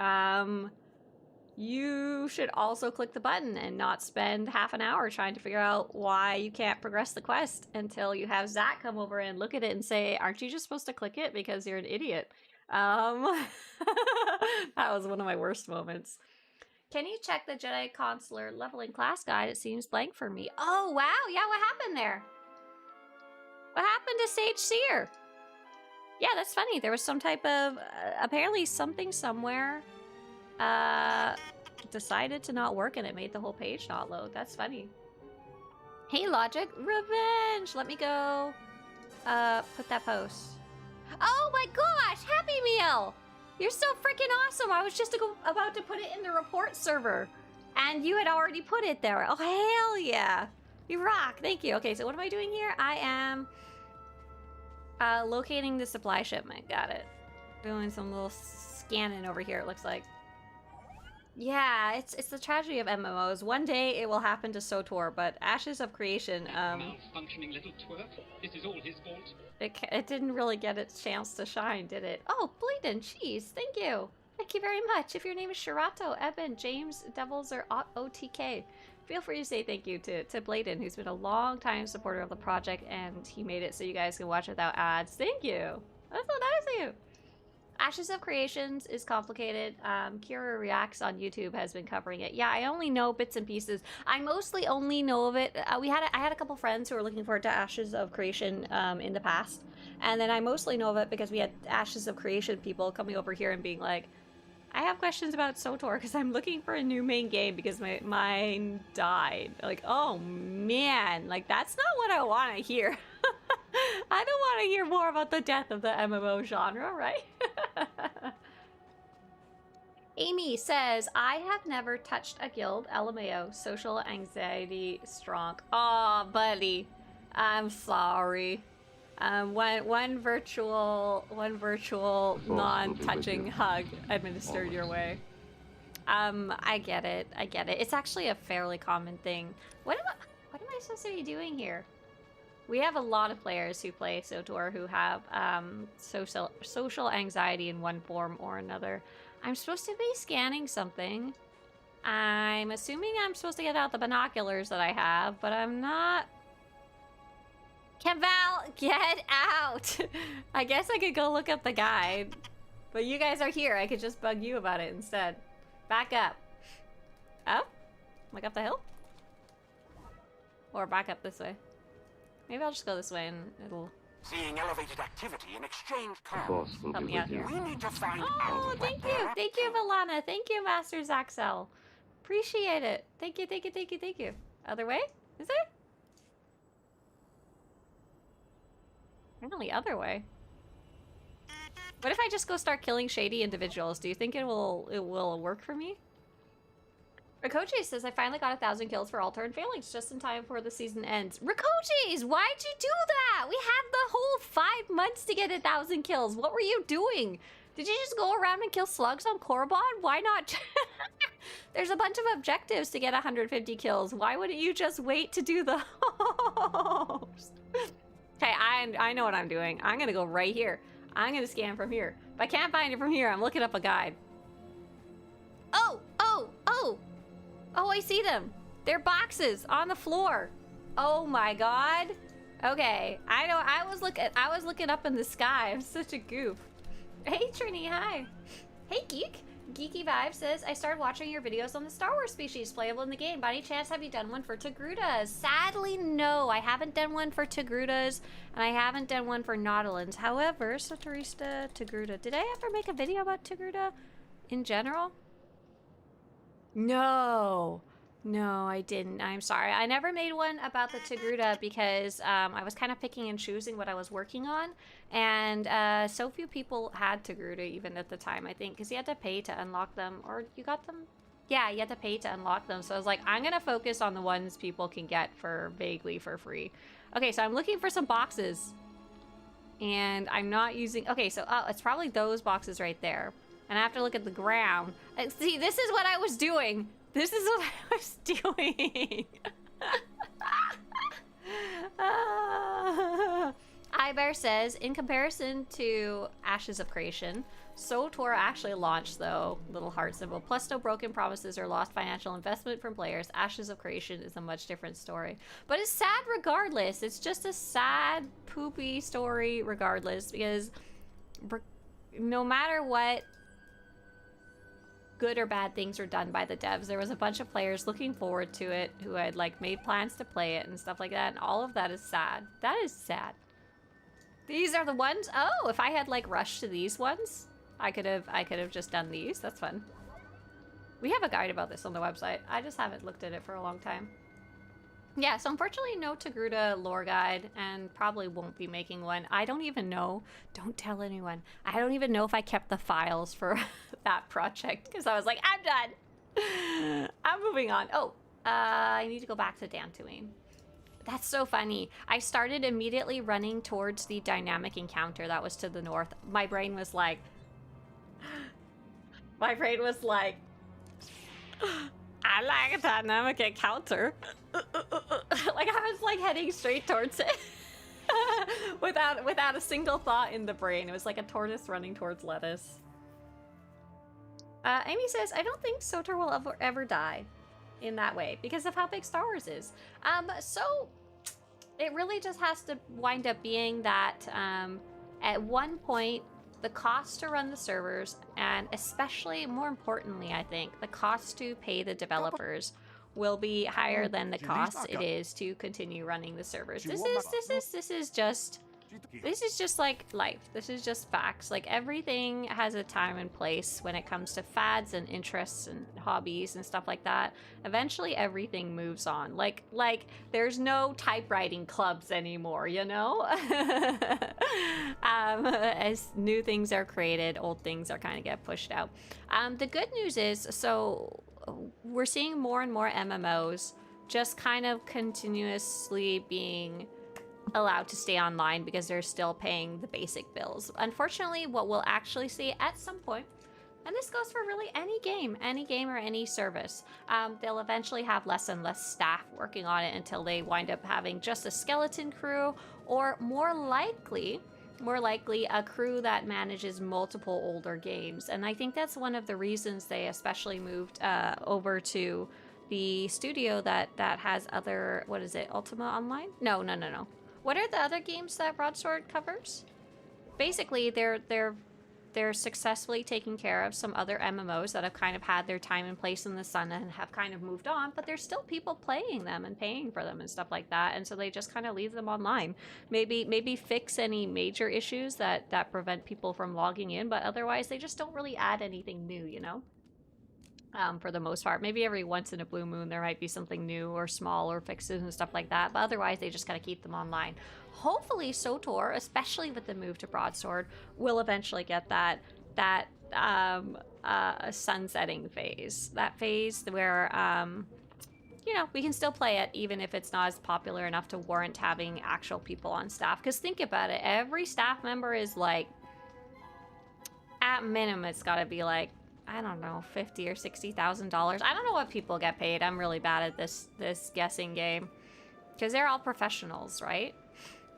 you should also click the button and not spend half an hour trying to figure out why you can't progress the quest until you have Zach come over and look at it and say, aren't you just supposed to click it because you're an idiot? That was one of my worst moments. Can you check the Jedi Consular leveling class guide? It seems blank for me. Oh, wow. Yeah, what happened there? What happened to Sage Seer? Yeah, that's funny. There was some type of apparently something somewhere decided to not work and it made the whole page not load. That's funny. Hey, Logic, revenge. Let me go put that post. Oh my gosh, Happy Meal! You're so freaking awesome. I was just about to put it in the report server and you had already put it there. Oh, hell yeah. You rock. Thank you. Okay, so what am I doing here? I am locating the supply shipment. Got it. Doing some little scanning over here, it looks like. Yeah, it's the tragedy of MMOs. One day it will happen to SWTOR, but Ashes of Creation, malfunctioning little twerp. This is all his fault. it didn't really get its chance to shine, did it? Oh, Bleeding Cheese, thank you. Thank you very much. If your name is Shirato, Eben, James, Devils, or OTK, feel free to say thank you to Bladen, who's been a long time supporter of the project, and he made it so you guys can watch without ads. Thank you. That's so nice of you. Ashes of Creations is complicated. Courier Reacts on YouTube has been covering it. Yeah, I only know bits and pieces. I mostly only know of it. I had a couple friends who were looking forward to Ashes of Creation in the past. And then I mostly know of it because we had Ashes of Creation people coming over here and being like, I have questions about SWTOR because I'm looking for a new main game because mine died. Like, oh man, like that's not what I want to hear. I don't want to hear more about the death of the MMO genre, right? Amy says, I have never touched a guild. LMAO, social anxiety strong. Aw, buddy. I'm sorry. One virtual non-touching hug administered your way. I get it. It's actually a fairly common thing. What am I supposed to be doing here? We have a lot of players who play SWTOR who have social anxiety in one form or another. I'm supposed to be scanning something. I'm assuming I'm supposed to get out the binoculars that I have, but I'm not. Kenval, get out! I guess I could go look up the guide. But you guys are here. I could just bug you about it instead. Back up. Up? Like up the hill? Or back up this way. Maybe I'll just go this way and it'll... Seeing elevated activity in exchange comms. Help me out here. We need to find Oh, out thank what you. they're Thank you, Valana. Thank you, Master Zaxel. Appreciate it. Thank you. Other way? Is there? Apparently other way. What if I just go start killing shady individuals? Do you think it will work for me? Rikochi says, I finally got 1,000 kills for Altuur and Phalanx just in time before the season ends. Rikochis, why'd you do that? We had the whole 5 months to get 1,000 kills. What were you doing? Did you just go around and kill slugs on Korriban? Why not? There's a bunch of objectives to get 150 kills. Why wouldn't you just wait to do the host? Okay, I know what I'm doing. I'm gonna go right here. I'm gonna scan from here. If I can't find it from here, I'm looking up a guide. Oh, I see them. They're boxes on the floor. Oh my god. Okay, I know. I was looking up in the sky. I'm such a goof. Hey Trini, hi. Hey Geek. Geeky Vibe says, I started watching your videos on the Star Wars species playable in the game. By any chance, have you done one for Togrutas? Sadly, no. I haven't done one for Togrutas, and I haven't done one for Nautilans. However, Swtorista, Togruta. Did I ever make a video about Togruta in general? No, I didn't. I'm sorry. I never made one about the Togruta because I was kind of picking and choosing what I was working on. And so few people had Togruta even at the time, I think, because you had to pay to unlock them. Or you got them? Yeah, you had to pay to unlock them. So I was like, I'm going to focus on the ones people can get for vaguely for free. Okay, so I'm looking for some boxes. And I'm not using... Okay, so it's probably those boxes right there. And I have to look at the ground. And see, this is what I was doing. This is what I was doing. Ibear says, in comparison to Ashes of Creation, SWTOR actually launched, though, little heart symbol. Plus no broken promises or lost financial investment from players. Ashes of Creation is a much different story. But it's sad regardless. It's just a sad, poopy story regardless. Because no matter what good or bad things were done by the devs, there was a bunch of players looking forward to it who had like made plans to play it and stuff like that, and all of that is sad. That is sad. These are the ones. Oh, if I had like rushed to these ones, I could have just done these. That's fun. We have a guide about this on the website. I just haven't looked at it for a long time. Yeah, so unfortunately no Togruta lore guide, and probably won't be making one. I don't even know. Don't tell anyone. I don't even know if I kept the files for that project, because I was like, I'm done. I'm moving on. Oh, I need to go back to Dantooine. That's so funny. I started immediately running towards the dynamic encounter that was to the north. My brain was like... I like a dynamic encounter. Like I was like heading straight towards it. without a single thought in the brain. It was like a tortoise running towards lettuce. Amy says, I don't think SWTOR will ever die in that way because of how big Star Wars is. So it really just has to wind up being that at one point the cost to run the servers, and especially more importantly, I think, the cost to pay the developers will be higher than the cost it is to continue running the servers. This is just like life. This is just facts. Like everything has a time and place when it comes to fads and interests and hobbies and stuff like that. Eventually everything moves on. Like there's no typewriting clubs anymore, you know? As new things are created, old things are kind of get pushed out. The good news is, so we're seeing more and more MMOs just kind of continuously being allowed to stay online because they're still paying the basic bills. Unfortunately, what we'll actually see at some point, and this goes for really any game or any service, they'll eventually have less and less staff working on it until they wind up having just a skeleton crew, or more likely a crew that manages multiple older games. And I think that's one of the reasons they especially moved over to the studio that has other, what is it, Ultima Online? No. What are the other games that Broadsword covers? Basically, they're successfully taking care of some other MMOs that have kind of had their time and place in the sun and have kind of moved on, but there's still people playing them and paying for them and stuff like that, and so they just kind of leave them online. Maybe fix any major issues that prevent people from logging in, but otherwise they just don't really add anything new, you know? For the most part. Maybe every once in a blue moon there might be something new or small or fixes and stuff like that, but otherwise they just gotta keep them online. Hopefully SWTOR, especially with the move to Broadsword, will eventually get that sunsetting phase. That phase where you know, we can still play it even if it's not as popular enough to warrant having actual people on staff. Because think about it, every staff member is like, at minimum it's gotta be like, I don't know, $50,000 or $60,000. I don't know what people get paid. I'm really bad at this guessing game. Because they're all professionals, right?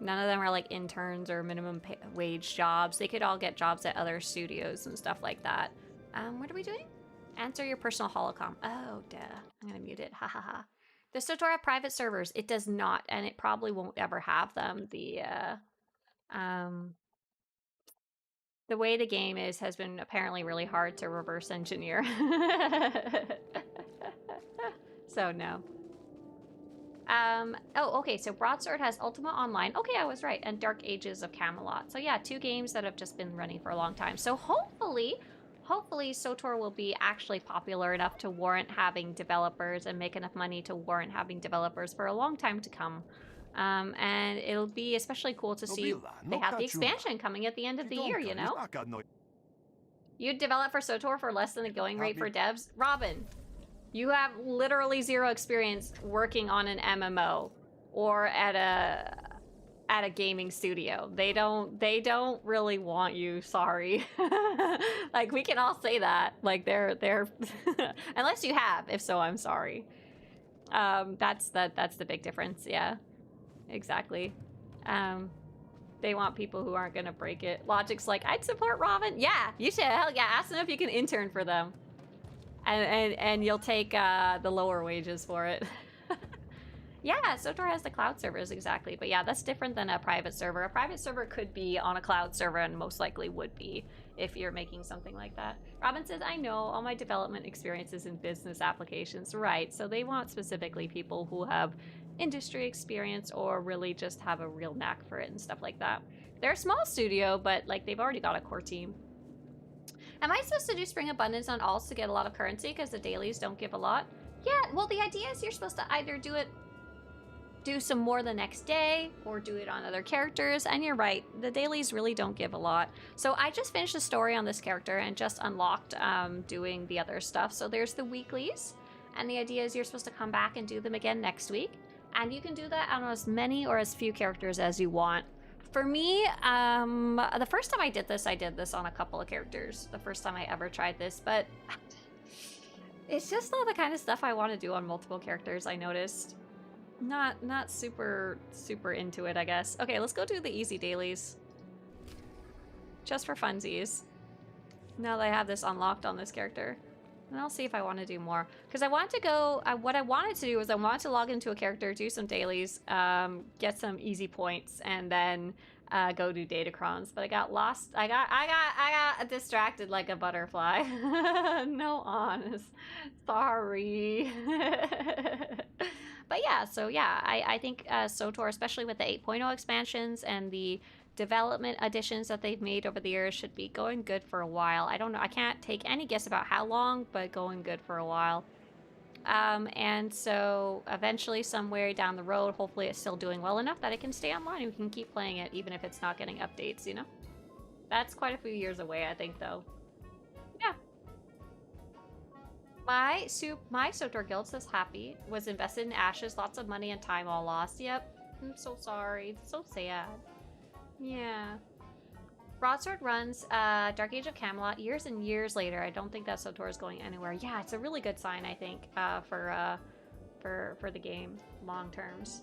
None of them are like interns or minimum wage jobs. They could all get jobs at other studios and stuff like that. What are we doing? Answer your personal holocom. Oh, duh. I'm gonna mute it. Ha ha ha. Does SWTOR have private servers? It does not, and it probably won't ever have them. The way the game has been apparently really hard to reverse engineer. So no. Oh, okay, so Broadsword has Ultima Online. Okay, I was right. And Dark Ages of Camelot. So yeah, 2 games that have just been running for a long time. So hopefully SWTOR will be actually popular enough to warrant having developers and make enough money to warrant having developers for a long time to come. And it'll be especially cool to see they have the expansion coming at the end of the year, you know? You'd develop for SWTOR for less than the going rate for devs? Robin, you have literally 0 experience working on an MMO or at a gaming studio. They don't really want you, sorry. Like, we can all say that. Like, they're unless you have. If so, I'm sorry. That's the big difference, yeah. Exactly. They want people who aren't gonna break it. Logic's like, I'd support Robin. Yeah, you should. Hell yeah, ask them if you can intern for them. And you'll take the lower wages for it. Yeah, SWTOR has the cloud servers, exactly. But yeah, that's different than a private server. A private server could be on a cloud server and most likely would be if you're making something like that. Robin says, I know, all my development experiences in business applications. Right, so they want specifically people who have industry experience or really just have a real knack for it and stuff like that. They're a small studio, but like they've already got a core team. Am I supposed to do Spring Abundance on alts to get a lot of currency because the dailies don't give a lot? Yeah, well the idea is you're supposed to either do some more the next day or do it on other characters, and you're right, the dailies really don't give a lot. So I just finished the story on this character and just unlocked doing the other stuff. So there's the weeklies, and the idea is you're supposed to come back and do them again next week, and you can do that on as many or as few characters as you want. For me, the first time I did this on a couple of characters, the first time I ever tried this, but it's just not the kind of stuff I want to do on multiple characters, I noticed. Not super into it, I guess. Okay, let's go do the easy dailies. Just for funsies. Now that I have this unlocked on this character. And I'll see if I want to do more. Because I want to go, what I wanted to do was I wanted to log into a character, do some dailies, get some easy points, and then go do Datacrons. But I got lost, I got distracted like a butterfly. No honest. Sorry. But yeah, so yeah, I think SWTOR, especially with the 8.0 expansions and the development additions that they've made over the years, should be going good for a while. I don't know, I can't take any guess about how long, but going good for a while. And so eventually somewhere down the road, hopefully it's still doing well enough that it can stay online and we can keep playing it even if it's not getting updates, you know? That's quite a few years away, I think, though. Yeah. My SWTOR guild says happy, was invested in ashes, lots of money and time all lost. Yep, I'm so sorry, it's so sad. Yeah. Broadsword runs Dark Age of Camelot years and years later. I don't think that SWTOR is going anywhere. Yeah, it's a really good sign, I think, for the game, long terms.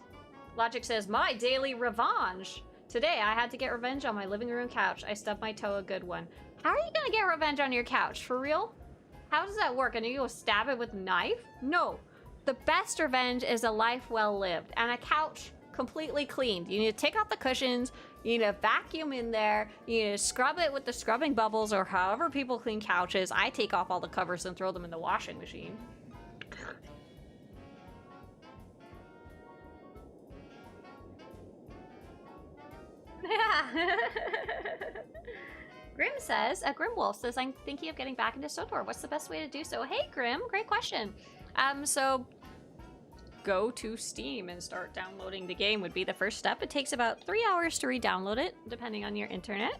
Logic says, my daily revenge. Today I had to get revenge on my living room couch. I stubbed my toe a good one. How are you gonna get revenge on your couch? For real? How does that work? And you go stab it with a knife? No. The best revenge is a life well lived and a couch completely cleaned. You need to take out the cushions, you need to vacuum in there, you need to scrub it with the scrubbing bubbles or however people clean couches. I take off all the covers and throw them in the washing machine. Yeah. Grim says, Grimwolf says, I'm thinking of getting back into SWTOR. What's the best way to do so? Hey, Grim, great question. So go to Steam and start downloading the game would be the first step. It takes about 3 hours to re-download it, depending on your internet.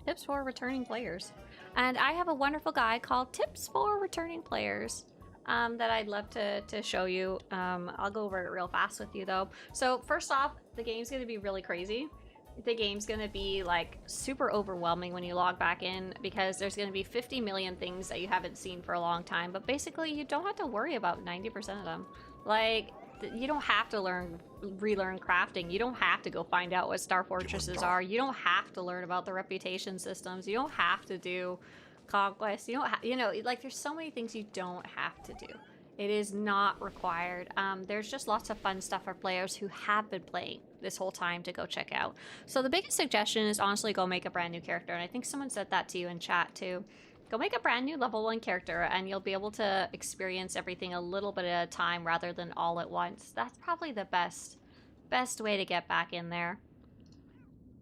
Tips for returning players. And I have a wonderful guide called Tips for Returning Players that I'd love to show you. I'll go over it real fast with you, though. So first off, the game's going to be really crazy. The game's gonna be like super overwhelming when you log back in because there's gonna be 50 million things that you haven't seen for a long time, but basically you don't have to worry about 90% of them. Like, you don't have to relearn crafting. You don't have to go find out what star fortresses are. You don't have to learn about the reputation systems. You don't have to do conquest. You don't you know, like there's so many things you don't have to do. It is not required. There's just lots of fun stuff for players who have been playing this whole time to go check out. So the biggest suggestion is honestly go make a brand new character. And I think someone said that to you in chat too. Go make a brand new level 1 character and you'll be able to experience everything a little bit at a time rather than all at once. That's probably the best way to get back in there.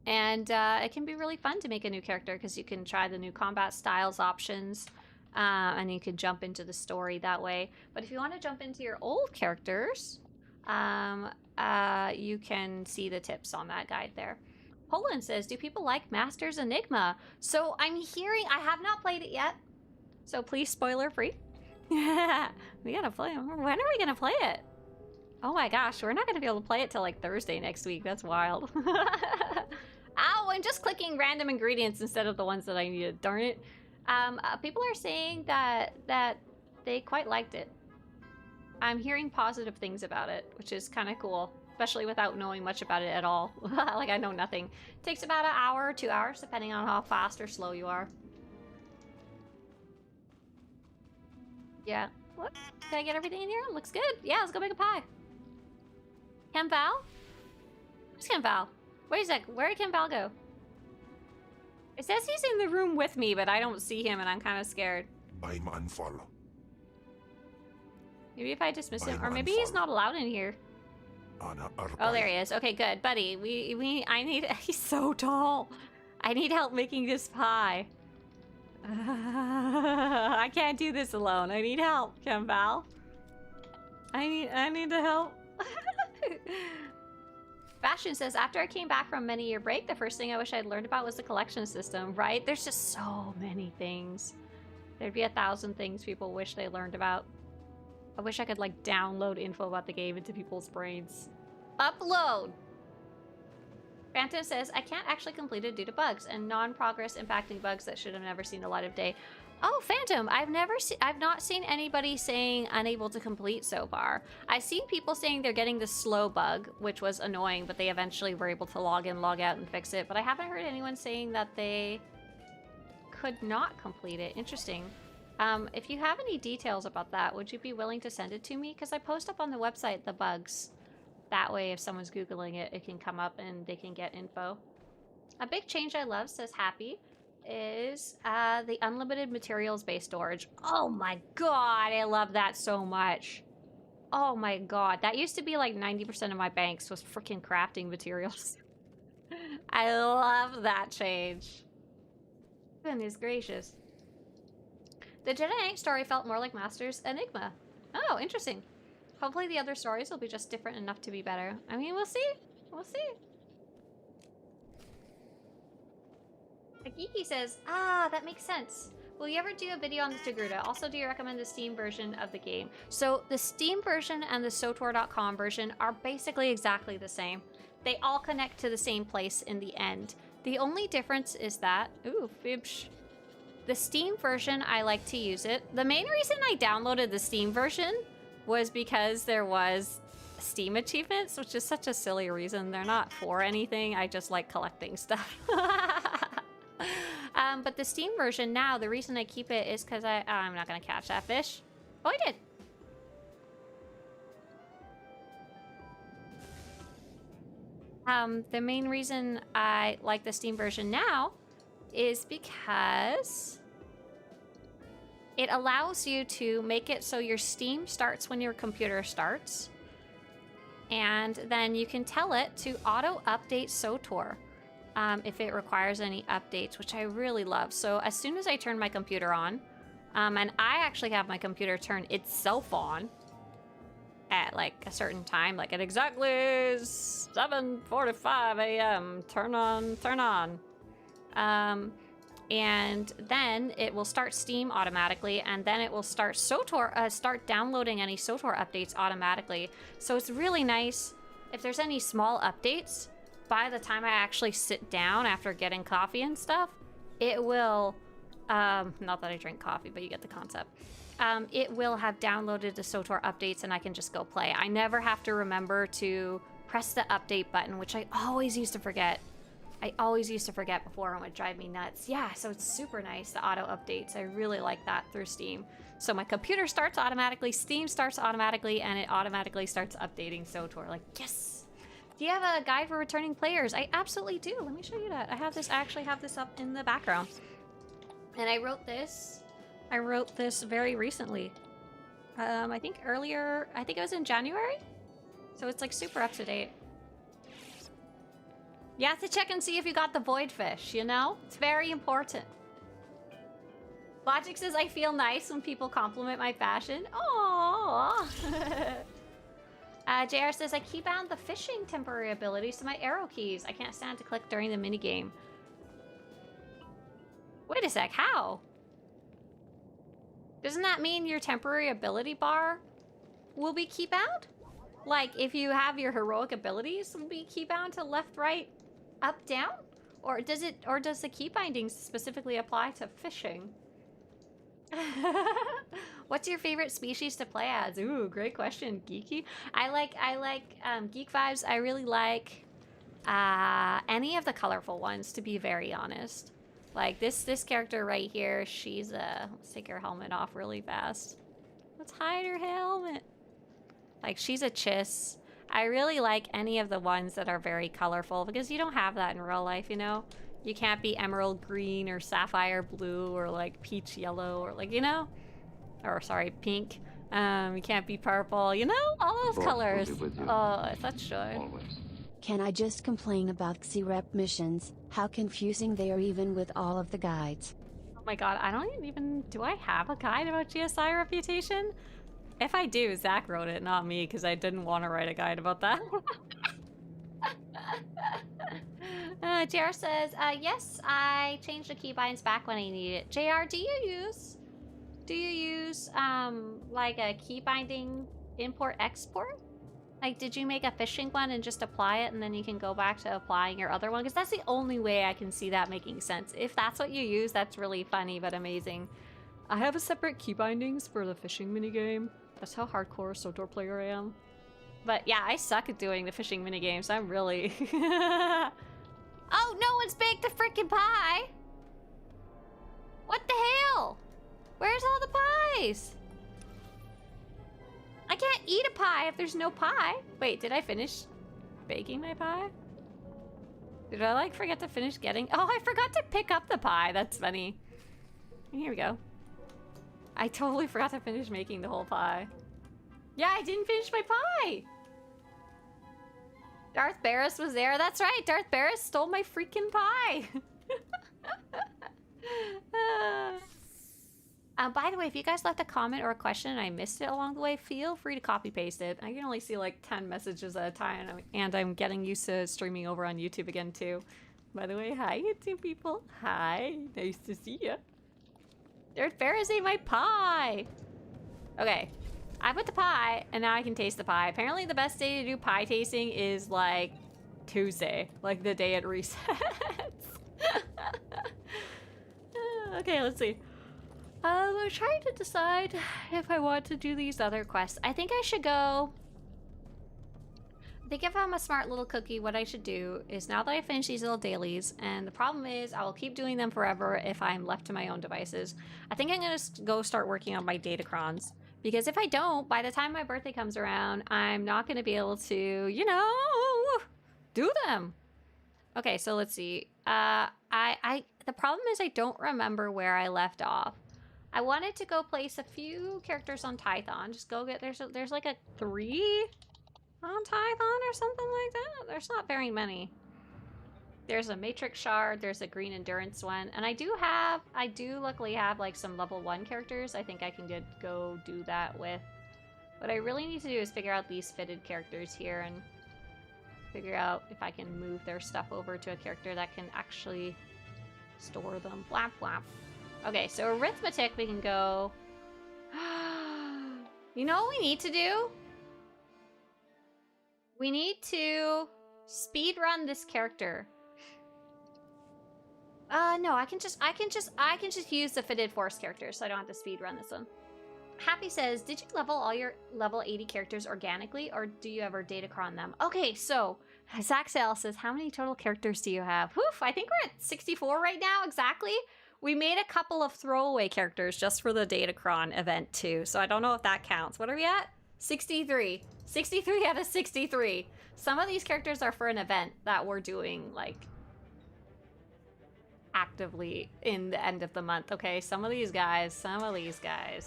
And it can be really fun to make a new character because you can try the new combat styles options. And you can jump into the story that way. But if you want to jump into your old characters, you can see the tips on that guide there. Poland says, do people like Masters Enigma? So I'm hearing, I have not played it yet. So please spoiler free. We gotta play it. When are we gonna play it? Oh my gosh, we're not gonna be able to play it till like Thursday next week. That's wild. Ow, I'm just clicking random ingredients instead of the ones that I needed. Darn it. People are saying that they quite liked it. I'm hearing positive things about it, which is kind of cool, especially without knowing much about it at all. Like I know nothing. It takes about an hour or 2 hours, depending on how fast or slow you are. Yeah. What? Did I get everything in here? Looks good. Yeah, let's go make a pie. Ken Val? Where's Ken Val? Wait a sec. Where did Ken Val go? It says he's in the room with me, but I don't see him and I'm kind of scared. Maybe if I dismiss him, or maybe he's not allowed in here. Oh, there he is. Okay, good. Buddy, I need... He's so tall. I need help making this pie. I can't do this alone. I need help, Kemval. I need the help. Bastion says, after I came back from a many-year break, the first thing I wish I'd learned about was the collection system, right? There's just so many things. There'd be 1,000 things people wish they learned about. I wish I could, like, download info about the game into people's brains. Upload! Phantom says, I can't actually complete it due to bugs and non-progress impacting bugs that should have never seen the light of day. Oh, Phantom, I've not seen anybody saying unable to complete so far. I've seen people saying they're getting the slow bug, which was annoying, but they eventually were able to log in, log out, and fix it. But I haven't heard anyone saying that they could not complete it. Interesting. If you have any details about that, would you be willing to send it to me? Because I post up on the website the bugs. That way, if someone's Googling it, it can come up and they can get info. A big change I love, says Happy, is the unlimited materials-based storage. Oh my god, I love that so much. Oh my god, that used to be like 90% of my banks was freaking crafting materials. I love that change. Goodness gracious. The Jedi Knight story felt more like Master's Enigma. Oh, interesting. Hopefully the other stories will be just different enough to be better. I mean, we'll see. We'll see. Akiki says, that makes sense. Will you ever do a video on the Togruta? Also, do you recommend the Steam version of the game? So, the Steam version and the SWTOR.com version are basically exactly the same. They all connect to the same place in the end. The only difference is that... Ooh, fibsh. The Steam version, I like to use it. The main reason I downloaded the Steam version was because there was Steam achievements, which is such a silly reason. They're not for anything. I just like collecting stuff. But the Steam version now, the reason I keep it is because I'm not going to catch that fish. Oh, I did. The main reason I like the Steam version now is because it allows you to make it so your Steam starts when your computer starts. And then you can tell it to auto-update SWTOR if it requires any updates, which I really love. So as soon as I turn my computer on, and I actually have my computer turn itself on at like a certain time, like at exactly 7:45 a.m. Turn on. And then it will start Steam automatically, and then it will start SWTOR, start downloading any SWTOR updates automatically. So it's really nice if there's any small updates. By the time I actually sit down after getting coffee and stuff, it will, not that I drink coffee, but you get the concept. It will have downloaded the SWTOR updates and I can just go play. I never have to remember to press the update button, which I always used to forget. Before, and it would drive me nuts. Yeah, so it's super nice, the auto updates. I really like that through Steam. So my computer starts automatically, Steam starts automatically, and it automatically starts updating SWTOR. Like, yes! Do you have a guide for returning players? I absolutely do. Let me show you that. I actually have this up in the background. And I wrote this very recently. I think it was in January. So it's like super up to date. You have to check and see if you got the void fish, you know? It's very important. Logic says, I feel nice when people compliment my fashion. Aww. JR says, I keybound the fishing temporary abilities to my arrow keys. I can't stand to click during the minigame. Wait a sec, how? Doesn't that mean your temporary ability bar will be keybound? Like, if you have your heroic abilities, will be keybound to left, right, up, down? Or does the key bindings specifically apply to fishing? What's your favorite species to play as? Ooh, great question, Geeky. I like Geek Vibes. I really like any of the colorful ones, to be very honest. Like this character right here, she's let's take her helmet off really fast. Let's hide her helmet. Like, she's a chiss. I really like any of the ones that are very colorful, because you don't have that in real life, you know? You can't be emerald green or sapphire blue or like peach yellow or like, you know? Or sorry, pink. You can't be purple. You know, all those Force will colors. be with you. Oh, such joy. Always. Can I just complain about XI-Rep missions? How confusing they are even with all of the guides. Oh my god, I don't even... Do I have a guide about GSI reputation? If I do, Zach wrote it, not me, because I didn't want to write a guide about that. JR says, yes, I changed the keybinds back when I need it. JR, do you use, like a keybinding import-export? Like, did you make a fishing one and just apply it, and then you can go back to applying your other one? Because that's the only way I can see that making sense. If that's what you use, that's really funny but amazing. I have a separate key bindings for the fishing minigame. That's how hardcore a SWTOR player I am. But yeah, I suck at doing the fishing minigames. I'm really... Oh, no one's baked the freaking pie! What the hell? Where's all the pies? I can't eat a pie if there's no pie. Wait, did I finish baking my pie? Did I, like, forget to finish getting... Oh, I forgot to pick up the pie. That's funny. Here we go. I totally forgot to finish making the whole pie. Yeah, I didn't finish my pie! Darth Barris was there. That's right, Darth Barris stole my freaking pie! By the way, if you guys left a comment or a question and I missed it along the way, feel free to copy paste it. I can only see like 10 messages at a time, and I'm getting used to streaming over on YouTube again too. By the way, hi YouTube people. Hi, nice to see ya. Darth Barris ate my pie. Okay, I put the pie, and now I can taste the pie. Apparently the best day to do pie tasting is like Tuesday, like the day it resets. Okay, let's see. I'm trying to decide if I want to do these other quests. I think I should go... I think if I'm a smart little cookie, what I should do is, now that I finish these little dailies, and the problem is I will keep doing them forever if I'm left to my own devices, I think I'm going to go start working on my Datacrons. Because if I don't, by the time my birthday comes around, I'm not going to be able to, you know, do them. Okay, so let's see. The problem is I don't remember where I left off. I wanted to go place a few characters on Tython. Just go get... There's like a 3 on Tython or something like that. There's not very many. There's a Matrix Shard. There's a Green Endurance one. And I do luckily have like some level 1 characters. I think I can go do that with. What I really need to do is figure out these fitted characters here and figure out if I can move their stuff over to a character that can actually store them. Blap, blap. Okay, so arithmetic, we can go... You know what we need to do? We need to speedrun this character. No, I can just use the fitted force character, so I don't have to speedrun this one. Happy says, did you level all your level 80 characters organically, or do you ever Datacron them? Okay, so Zach Sale says, how many total characters do you have? Woof, I think we're at 64 right now, exactly. We made a couple of throwaway characters just for the Datacron event too, so I don't know if that counts. What are we at? 63. 63 out of 63. Some of these characters are for an event that we're doing, like, actively in the end of the month, okay? Some of these guys,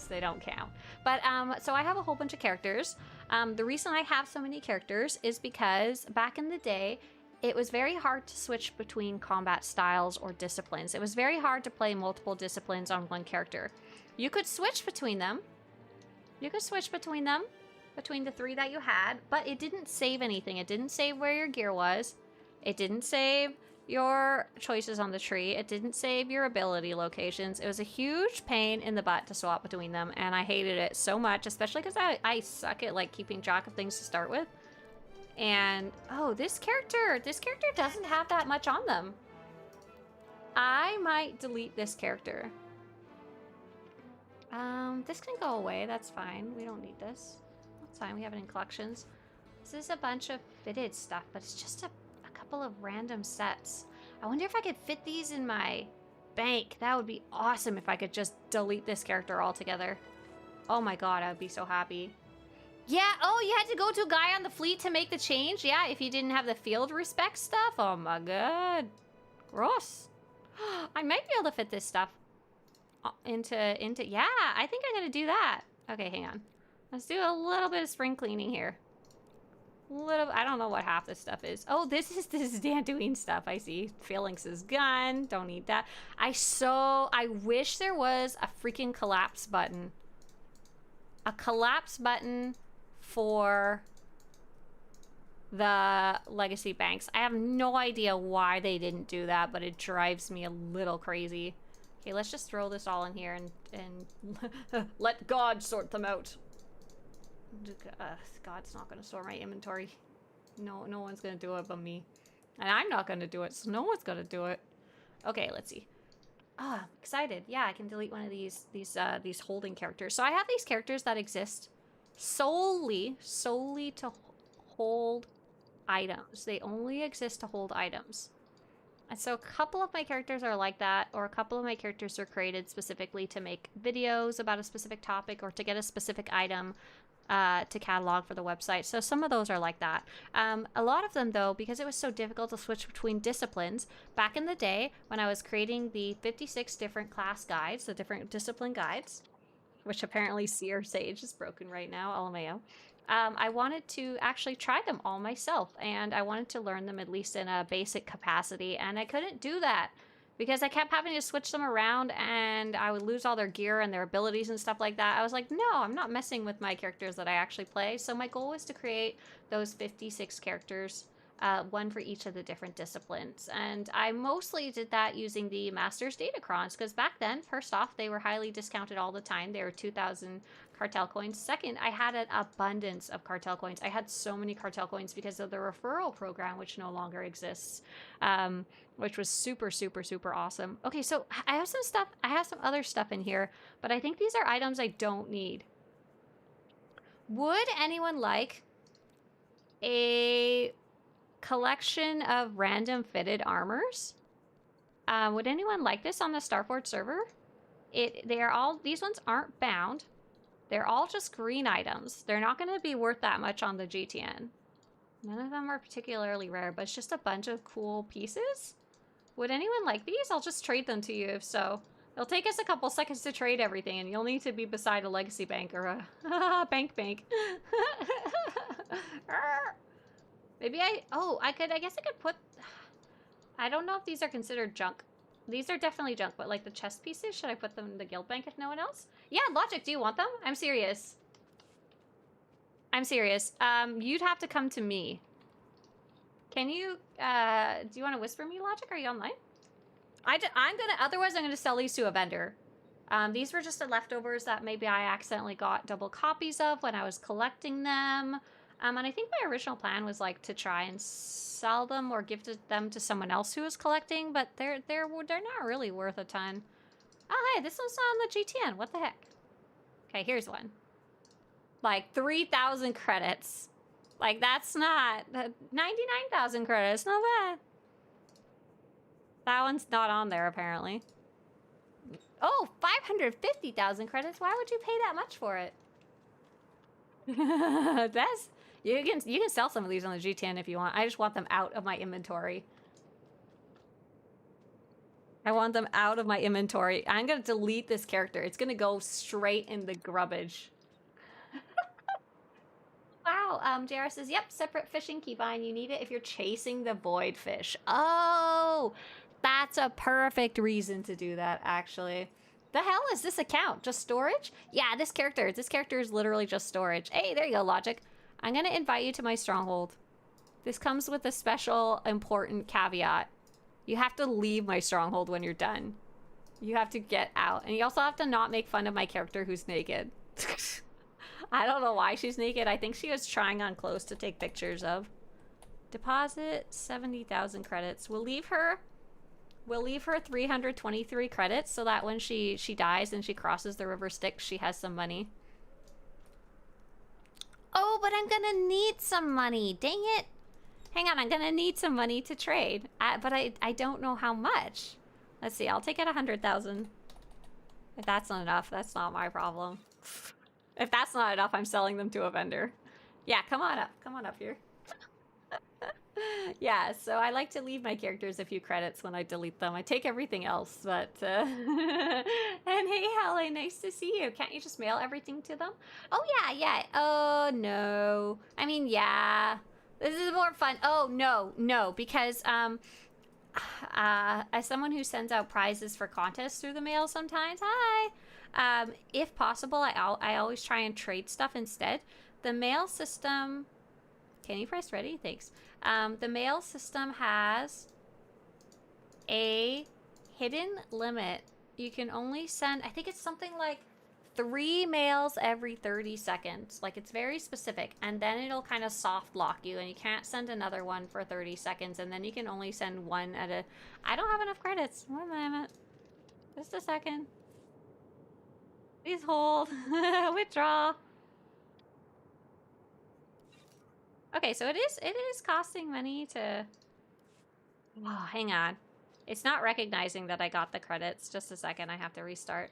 they don't count. But, so I have a whole bunch of characters. The reason I have so many characters is because back in the day, it was very hard to switch between combat styles or disciplines. It was very hard to play multiple disciplines on one character. You could switch between them. Between the 3 that you had, but it didn't save anything. It didn't save where your gear was. It didn't save your choices on the tree. It didn't save your ability locations. It was a huge pain in the butt to swap between them, and I hated it so much, especially because I suck at, like, keeping track of things to start with. And, oh, this character doesn't have that much on them. I might delete this character. This can go away, that's fine. We don't need this. That's fine, we have it in collections. This is a bunch of fitted stuff, but it's just a couple of random sets. I wonder if I could fit these in my bank. That would be awesome if I could just delete this character altogether. Oh my god, I would be so happy. Yeah, oh, you had to go to a guy on the fleet to make the change? Yeah, if you didn't have the field respect stuff? Oh my god. Gross. I might be able to fit this stuff into, yeah, I think I'm gonna do that. Okay, hang on. Let's do a little bit of spring cleaning here. I don't know what half this stuff is. Oh, this is Dantooine stuff. I see. Phalanx's gun. Don't need that. I wish there was a freaking collapse button. A collapse button for the legacy banks. I have no idea why they didn't do that, but it drives me a little crazy. Okay, let's just throw this all in here and let God sort them out. God's not gonna store my inventory. No one's gonna do it but me. And I'm not gonna do it, so no one's gonna do it. Okay, let's see. Ah, I'm excited. Yeah, I can delete one of these holding characters. So I have these characters that exist solely to hold items. They only exist to hold items. And so a couple of my characters are like that, or a couple of my characters are created specifically to make videos about a specific topic or to get a specific item to catalog for the website. So some of those are like that. A lot of them, though, because it was so difficult to switch between disciplines, back in the day when I was creating the 56 different class guides, the different discipline guides, which apparently Seer Sage is broken right now, LMAO. I wanted to actually try them all myself, and I wanted to learn them at least in a basic capacity, and I couldn't do that because I kept having to switch them around and I would lose all their gear and their abilities and stuff like that. I was like, no, I'm not messing with my characters that I actually play. So my goal was to create those 56 characters, one for each of the different disciplines. And I mostly did that using the Master's Datacrons, because back then, first off, they were highly discounted all the time. They were 2,000 cartel coins. Second, I had an abundance of cartel coins. I had so many cartel coins because of the referral program, which no longer exists, which was super, super, super awesome. Okay, so I have some stuff. I have some other stuff in here, but I think these are items I don't need. Would anyone like a collection of random fitted armors? Would anyone like this on the Starford server? These ones aren't bound. They're all just green items. They're not going to be worth that much on the GTN. None of them are particularly rare, but it's just a bunch of cool pieces. Would anyone like these? I'll just trade them to you if so. It'll take us a couple seconds to trade everything, and you'll need to be beside a legacy bank or a bank. Maybe I guess I could put, I don't know if these are considered junk. These are definitely junk, but like the chest pieces, should I put them in the guild bank if no one else? Yeah, Logic, do you want them? I'm serious. I'm serious. You'd have to come to me. Can you, do you want to whisper me, Logic? Are you online? Otherwise I'm gonna sell these to a vendor. These were just the leftovers that maybe I accidentally got double copies of when I was collecting them. And I think my original plan was like to try and sell them or give them to someone else who was collecting, but they're not really worth a ton. Oh, hey, this one's not on the GTN. What the heck? Okay, here's one. Like 3,000 credits. Like that's not 99,000 credits. Not bad. That one's not on there apparently. Oh, 550,000 credits. Why would you pay that much for it? You can sell some of these on the GTN if you want. I just want them out of my inventory. I want them out of my inventory. I'm gonna delete this character. It's gonna go straight in the garbage. Wow, JR says, yep, separate fishing keybind. You need it if you're chasing the void fish. Oh, that's a perfect reason to do that, actually. The hell is this account? Just storage? Yeah, this character is literally just storage. Hey, there you go, Logic. I'm gonna invite you to my stronghold. This comes with a special important caveat. You have to leave my stronghold when you're done. You have to get out. And you also have to not make fun of my character who's naked. I don't know why she's naked. I think she was trying on clothes to take pictures of. Deposit 70,000 credits. We'll leave her 323 credits so that when she dies and she crosses the river Styx, she has some money. Oh, but I'm gonna need some money. Dang it. Hang on, I'm gonna need some money to trade. But I don't know how much. Let's see, I'll take it 100,000. If that's not enough, that's not my problem. If that's not enough, I'm selling them to a vendor. Yeah, come on up. Come on up here. Yeah, so I like to leave my characters a few credits when I delete them. I take everything else, but and hey, Hallie, nice to see you. Can't you just mail everything to them? Oh yeah. Oh no. I mean, yeah. This is more fun. Oh no, because as someone who sends out prizes for contests through the mail sometimes, hi. If possible, I always try and trade stuff instead. The mail system. Can you press ready? Thanks. The mail system has a hidden limit. You can only send, I think it's something like 3 mails every 30 seconds. Like, it's very specific. And then it'll kind of soft lock you, and you can't send another one for 30 seconds. And then you can only send one at a... I don't have enough credits. One moment. Just a second. Please hold. Withdraw. Okay, so it is costing money to... Oh, hang on. It's not recognizing that I got the credits. Just a second, I have to restart.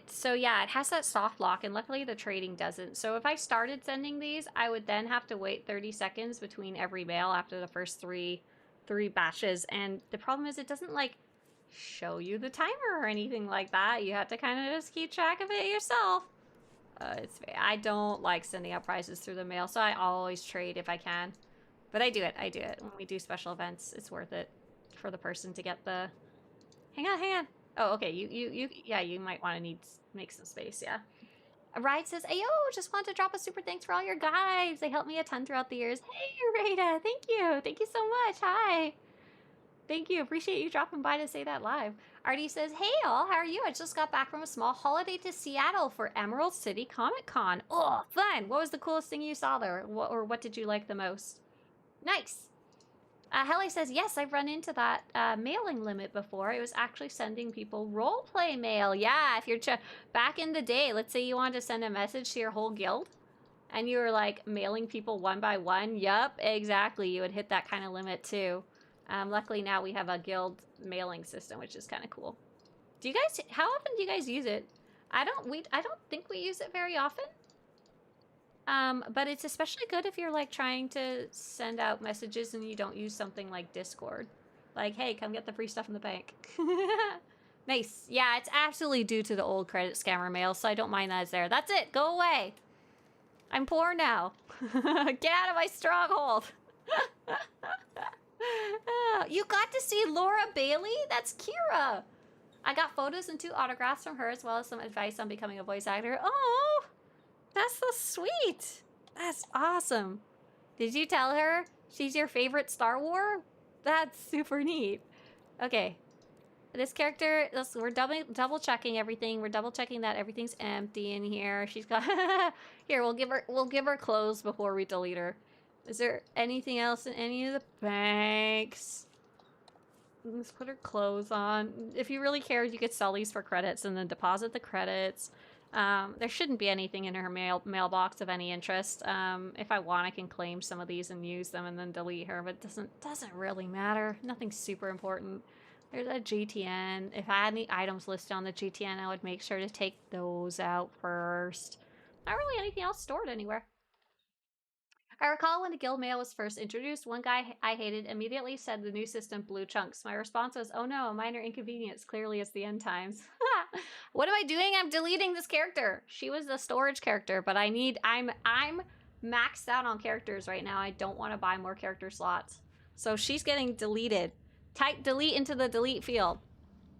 So yeah, it has that soft lock, and luckily the trading doesn't. So if I started sending these, I would then have to wait 30 seconds between every mail after the first three batches. And the problem is it doesn't, like, show you the timer or anything like that. You have to kind of just keep track of it yourself. I don't like sending out prizes through the mail, so I always trade if I can. But I do it. When we do special events, it's worth it for the person to get the... Hang on. Oh, okay. You might want to make some space, yeah. Ride says, "Ayo, just want to drop a super thanks for all your guides. They helped me a ton throughout the years." Hey, Rada, thank you. Thank you so much. Hi. Thank you. Appreciate you dropping by to say that live. Artie says, "Hey all, how are you? I just got back from a small holiday to Seattle for Emerald City Comic Con. Oh, fun. What was the coolest thing you saw there? What did you like the most?" Nice. Helly says, "Yes, I've run into that mailing limit before. It was actually sending people roleplay mail." Yeah, if you're back in the day, let's say you wanted to send a message to your whole guild and you were like mailing people one by one. Yup, exactly. You would hit that kind of limit too. Luckily now we have a guild mailing system, which is kind of cool. Do you guys, how often do you guys use it? I don't think we use it very often. But it's especially good if you're like trying to send out messages and you don't use something like Discord. Like, hey, come get the free stuff in the bank. Nice. Yeah, it's absolutely due to the old credit scammer mail, so I don't mind that it's there. That's it. Go away. I'm poor now. Get out of my stronghold. You got to see Laura Bailey? That's Kira. I got photos and 2 autographs from her, as well as some advice on becoming a voice actor. Oh, that's so sweet. That's awesome. Did you tell her she's your favorite Star Wars? That's super neat. Okay. This character, we're double checking everything. We're double checking that everything's empty in here. She's got here, we'll give her clothes before we delete her. Is there anything else in any of the banks? Let's put her clothes on. If you really care, you could sell these for credits and then deposit the credits. There shouldn't be anything in her mailbox of any interest. If I want, I can claim some of these and use them and then delete her, but it doesn't really matter. Nothing super important. There's a GTN. If I had any items listed on the GTN, I would make sure to take those out first. Not really anything else stored anywhere. I recall when the guild mail was first introduced, one guy I hated immediately said the new system blew chunks. My response was, "Oh no, a minor inconvenience. Clearly it's the end times." What am I doing? I'm deleting this character. She was the storage character, but I'm maxed out on characters right now. I don't want to buy more character slots. So she's getting deleted. Type delete into the delete field.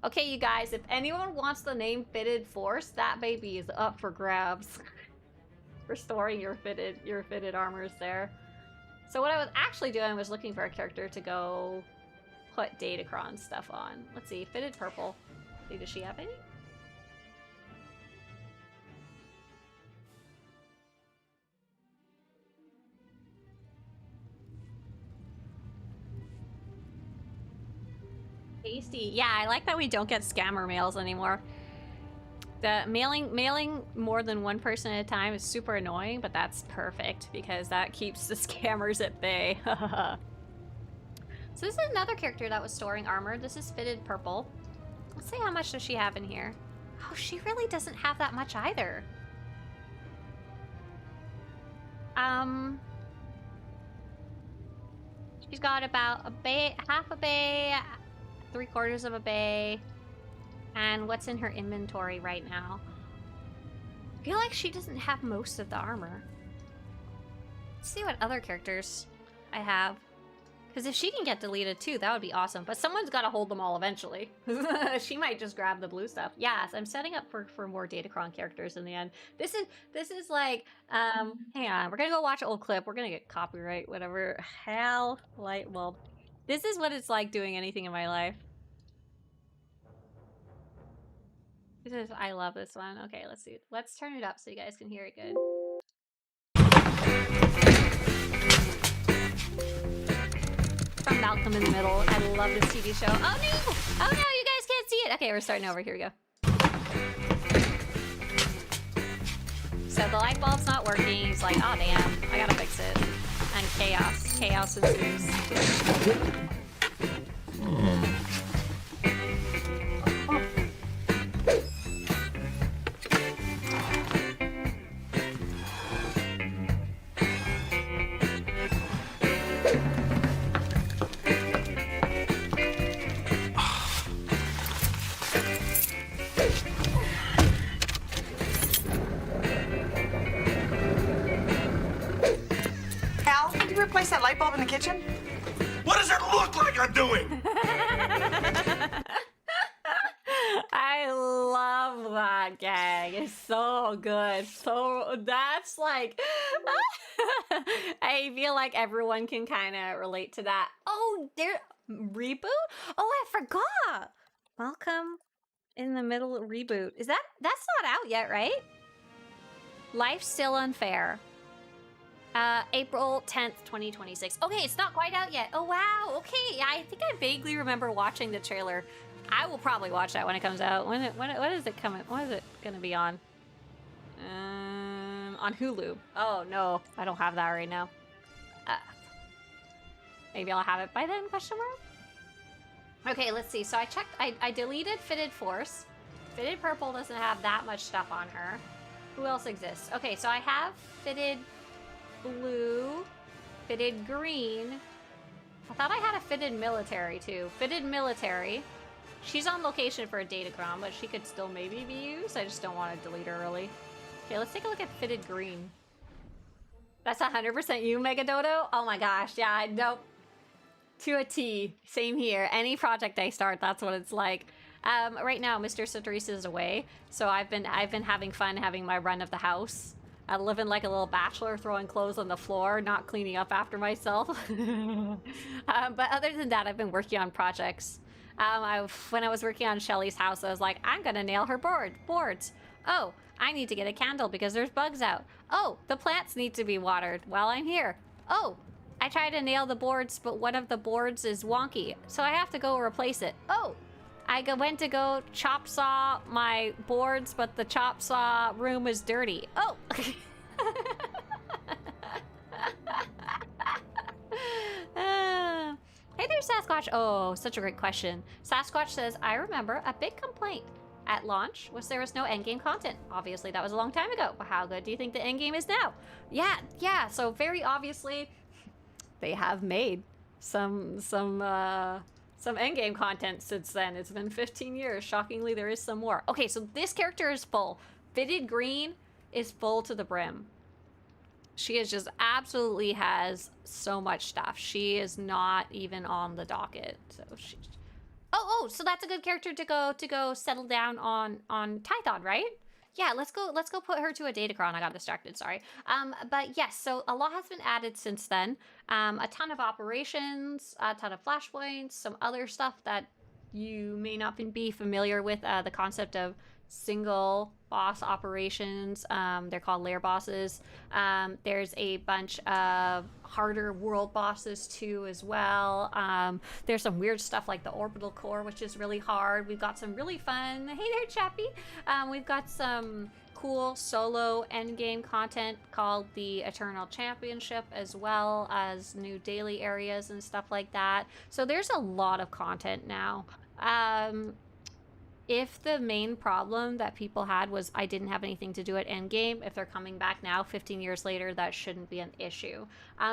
Okay, you guys, if anyone wants the name Fitted Force, that baby is up for grabs. Restoring your fitted armors there. So what I was actually doing was looking for a character to go put Datacron stuff on. Let's see, fitted purple. Does she have any? Tasty. Yeah, I like that we don't get scammer mails anymore. The mailing more than one person at a time is super annoying, but that's perfect because that keeps the scammers at bay. So this is another character that was storing armor. This is fitted purple. Let's see how much does she have in here. Oh, she really doesn't have that much either. She's got about a bay, half a bay, 3/4 of a bay. And what's in her inventory right now? I feel like she doesn't have most of the armor. Let's see what other characters I have. Because if she can get deleted too, that would be awesome. But someone's got to hold them all eventually. She might just grab the blue stuff. Yes, I'm setting up for more Datacron characters in the end. This is like, hang on. We're going to go watch an old clip. We're going to get copyright, whatever. Hell, light bulb. This is what it's like doing anything in my life. I love this one. Okay, let's see. Let's turn it up so you guys can hear it good. From Malcolm in the Middle. I love this TV show. Oh no! Oh no, you guys can't see it. Okay, we're starting over. Here we go. So the light bulb's not working. He's like, oh damn, I gotta fix it. And chaos. Chaos ensues. Replace that light bulb in the kitchen? What does it look like I'm doing? I love that gag. It's so good. So that's like I feel like everyone can kind of relate to that. Oh, there reboot? Oh, I forgot. Welcome in the Middle reboot. That's not out yet, right? Life's Still Unfair. April 10th, 2026. Okay, it's not quite out yet. Oh, wow. Okay, I think I vaguely remember watching the trailer. I will probably watch that when it comes out. When is it coming? What is it going to be on? On Hulu. Oh, no. I don't have that right now. Maybe I'll have it by then, question mark? Okay, let's see. So I checked. I deleted Fitted Force. Fitted Purple doesn't have that much stuff on her. Who else exists? Okay, so I have Fitted Blue, Fitted Green. I thought I had a Fitted Military too. Fitted Military. She's on location for a Datacron, but she could still maybe be used. I just don't want to delete her early. Okay, let's take a look at Fitted Green. That's 100% you, Megadodo? Oh my gosh, yeah, nope. To a T. Same here. Any project I start, that's what it's like. Right now, Mr. Swtorista is away, so I've been having fun having my run of the house. I'm living like a little bachelor, throwing clothes on the floor, not cleaning up after myself. But other than that, I've been working on projects. When I was working on Shelly's house, I was like, I'm gonna nail her boards. Oh, I need to get a candle because there's bugs out. Oh, the plants need to be watered while I'm here. Oh, I tried to nail the boards, but one of the boards is wonky, so I have to go replace it. Oh, went to go chop saw my boards, but the chop saw room is dirty. Oh! Hey there, Sasquatch. Oh, such a great question. Sasquatch says, I remember a big complaint at launch was there was no endgame content. Obviously, that was a long time ago. But how good do you think the endgame is now? Yeah. So very obviously, they have made some endgame content since then. It's been 15 years. Shockingly, there is some more. Okay, so this character is full. Fitted Green is full to the brim. She is just absolutely has so much stuff. She is not even on the docket. So she. Oh, so that's a good character to go settle down on Tython, right? Yeah, let's go put her to a Datacron. I got distracted, sorry. But yes, so a lot has been added since then. A ton of operations, a ton of flashpoints, some other stuff that you may not be familiar with, the concept of single boss operations. They're called lair bosses. There's a bunch of harder world bosses too as well. There's some weird stuff like the orbital core, which is really hard. We've got some really fun, hey there Chappie. We've got some cool solo endgame content called the Eternal Championship, as well as new daily areas and stuff like that. So there's a lot of content now. if the main problem that people had was I didn't have anything to do at Endgame, if they're coming back now 15 years later, that shouldn't be an issue.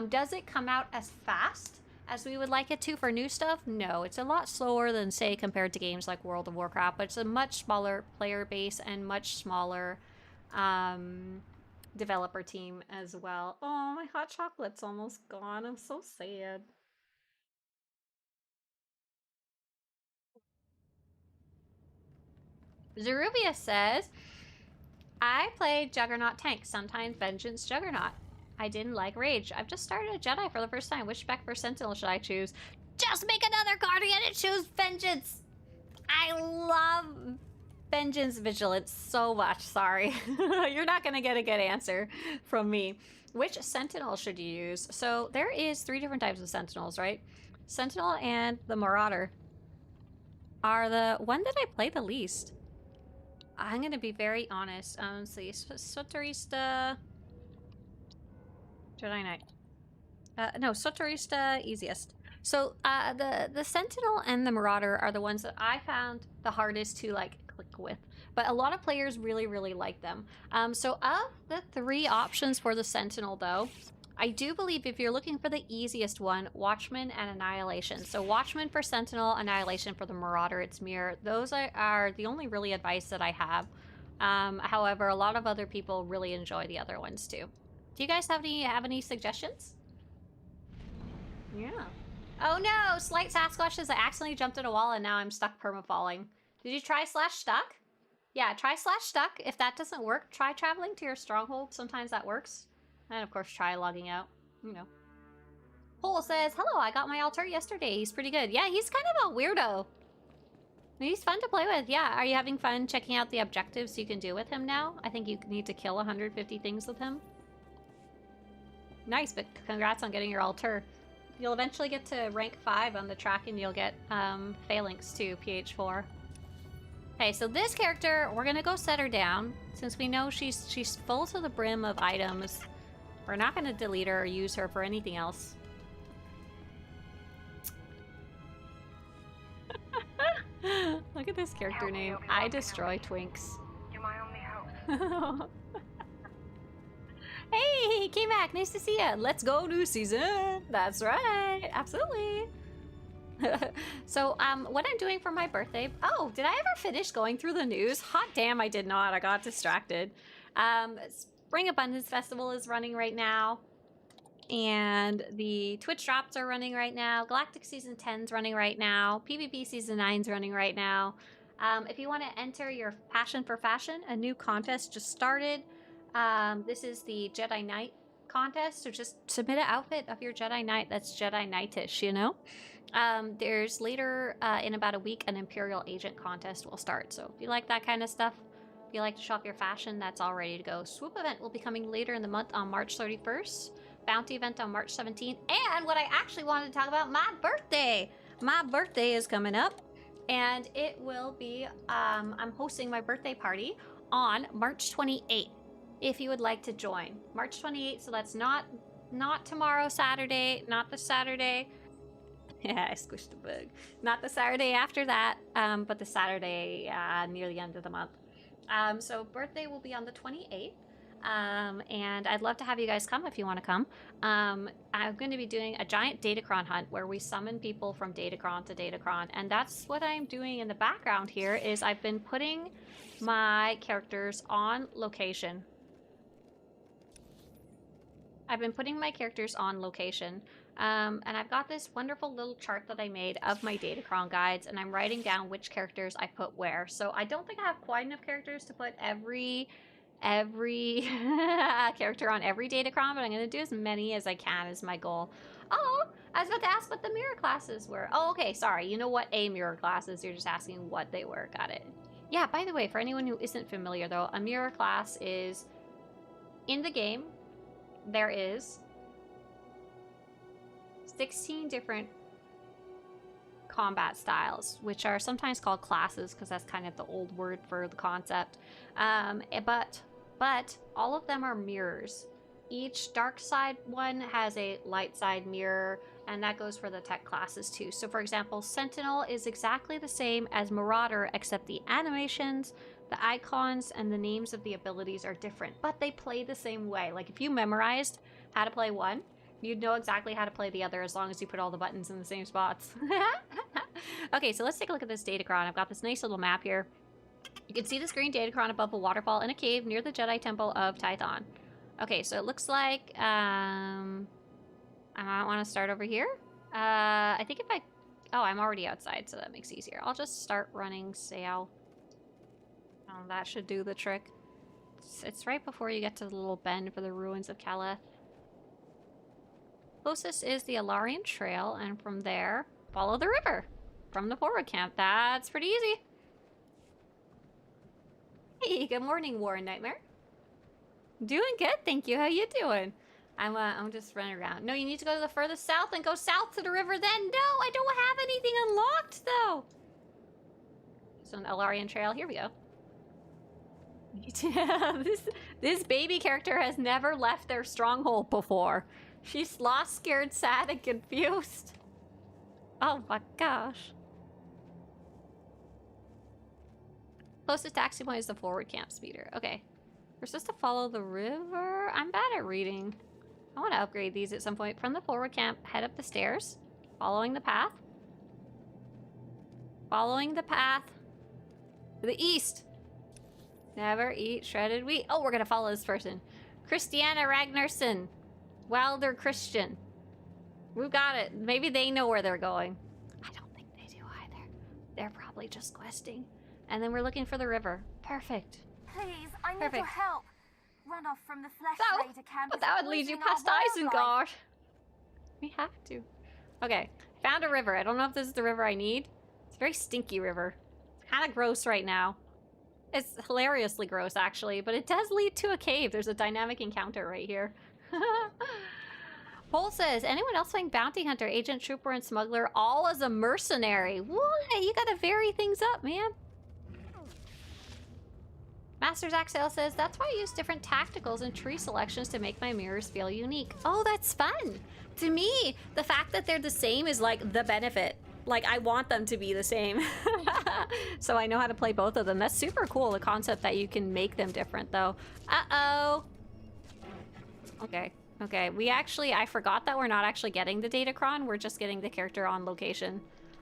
Does it come out as fast as we would like it to for new stuff? No, it's a lot slower than, say, compared to games like World of Warcraft, but it's a much smaller player base and much smaller developer team as well. Oh, my hot chocolate's almost gone. I'm so sad. Zerubia says, I played Juggernaut Tank, sometimes Vengeance Juggernaut. I didn't like Rage. I've just started a Jedi for the first time. Which spec for Sentinel should I choose? Just make another Guardian and choose Vengeance! I love Vengeance Vigilance so much, sorry. You're not gonna get a good answer from me. Which Sentinel should you use? So there is 3 different types of Sentinels, right? Sentinel and the Marauder are the one that I play the least. I'm gonna be very honest. Let's see, Swtorista, Jedi Knight. No, Swtorista easiest. So the Sentinel and the Marauder are the ones that I found the hardest to like click with, but a lot of players really like them. So of the 3 options for the Sentinel, though, I do believe if you're looking for the easiest one, Watchman and Annihilation. So Watchman for Sentinel, Annihilation for the Marauder, its mirror. Those are the only really advice that I have. However, a lot of other people really enjoy the other ones too. Do you guys have any suggestions? Yeah. Oh no, Slight Sasquatch says I accidentally jumped in a wall and now I'm stuck perma-falling. Did you try /stuck? Yeah, try /stuck. If that doesn't work, try traveling to your stronghold. Sometimes that works. And of course, try logging out. You know. Hole says, hello, I got my Altuur yesterday. He's pretty good. Yeah, he's kind of a weirdo. He's fun to play with. Yeah, are you having fun checking out the objectives you can do with him now? I think you need to kill 150 things with him. Nice, but congrats on getting your Altuur. You'll eventually get to rank 5 on the track and you'll get phalanx too, PH4. Okay, so this character, we're gonna go set her down. Since we know she's full to the brim of items, we're not gonna delete her or use her for anything else. Look at this character name. I destroy Twinks. You're my only hope. Hey, K-Mac, nice to see ya. Let's go new season. That's right, absolutely. So, what I'm doing for my birthday... Oh, did I ever finish going through the news? Hot damn, I did not. I got distracted. Spring Abundance Festival is running right now. And the Twitch drops are running right now. Galactic Season 10's running right now. PvP Season 9's running right now. If you want to enter your Passion for Fashion, a new contest just started. This is the Jedi Knight contest, so just submit an outfit of your Jedi Knight that's Jedi Knightish, you know? There's later, in about a week, an Imperial Agent contest will start, so if you like that kind of stuff, if you like to shop your fashion, that's all ready to go. Swoop event will be coming later in the month on March 31st. Bounty event on March 17th, and what I actually wanted to talk about, my birthday! My birthday is coming up, and it will be, I'm hosting my birthday party on March 28th. If you would like to join. March 28th, so that's not tomorrow, Saturday, not the Saturday. Yeah, I squished a bug. Not the Saturday after that, but the Saturday near the end of the month. So birthday will be on the 28th. And I'd love to have you guys come if you want to come. I'm going to be doing a giant Datacron hunt where we summon people from Datacron to Datacron. And that's what I'm doing in the background here is I've been putting my characters on location. I've been putting my characters on location, and I've got this wonderful little chart that I made of my Datacron guides, and I'm writing down which characters I put where. So I don't think I have quite enough characters to put every character on every Datacron, but I'm going to do as many as I can is my goal. Oh, I was about to ask what the mirror classes were. Oh, okay, sorry. You know what a mirror class is. You're just asking what they were. Got it. Yeah, by the way, for anyone who isn't familiar, though, a mirror class is in the game. There is 16 different combat styles, which are sometimes called classes because that's kind of the old word for the concept. But all of them are mirrors. Each dark side one has a light side mirror. And that goes for the tech classes too. So for example, Sentinel is exactly the same as Marauder, except the animations, the icons, and the names of the abilities are different, but they play the same way. Like if you memorized how to play one, you'd know exactly how to play the other as long as you put all the buttons in the same spots. Okay, so let's take a look at this Datacron. I've got this nice little map here. You can see this green Datacron above a waterfall in a cave near the Jedi Temple of Tython. Okay, so it looks like, I might want to start over here. I think if I... Oh, I'm already outside, so that makes it easier. I'll just start running sail. Oh, that should do the trick. It's right before you get to the little bend for the ruins of Caleth. Closest is the Alarian Trail, and from there, follow the river from the forward camp. That's pretty easy. Hey, good morning, Warren Nightmare. Doing good, thank you. How you doing? I'm just running around. No, you need to go to the furthest south and go south to the river then. No, I don't have anything unlocked, though. So an Alarian Trail, here we go. This baby character has never left their stronghold before. She's lost, scared, sad, and confused. Oh my gosh. Closest taxi point is the forward camp speeder. Okay. We're supposed to follow the river. I'm bad at reading. I want to upgrade these at some point. From the forward camp, head up the stairs. Following the path. Following the path. To the east. Never eat shredded wheat. Oh, we're going to follow this person. Christiana Ragnarsson. Wilder Christian. We got it. Maybe they know where they're going. I don't think they do either. They're probably just questing. And then we're looking for the river. Perfect. Please, I need your help. Run off from the flesh raider camp. But that would lead you past Isengard. We have to. Okay, found a river. I don't know if this is the river I need. It's a very stinky river. It's kind of gross right now. It's hilariously gross, actually, but it does lead to a cave. There's a dynamic encounter right here. Paul says, anyone else playing Bounty Hunter, Agent, Trooper, and Smuggler, all as a mercenary? What? You gotta vary things up, man. Masters Axel says, that's why I use different tacticals and tree selections to make my mirrors feel unique. Oh, that's fun. To me, the fact that they're the same is like the benefit. Like, I want them to be the same. So I know how to play both of them. That's super cool, the concept that you can make them different, though. Uh-oh. Okay. Okay, I forgot that we're not actually getting the Datacron. We're just getting the character on location.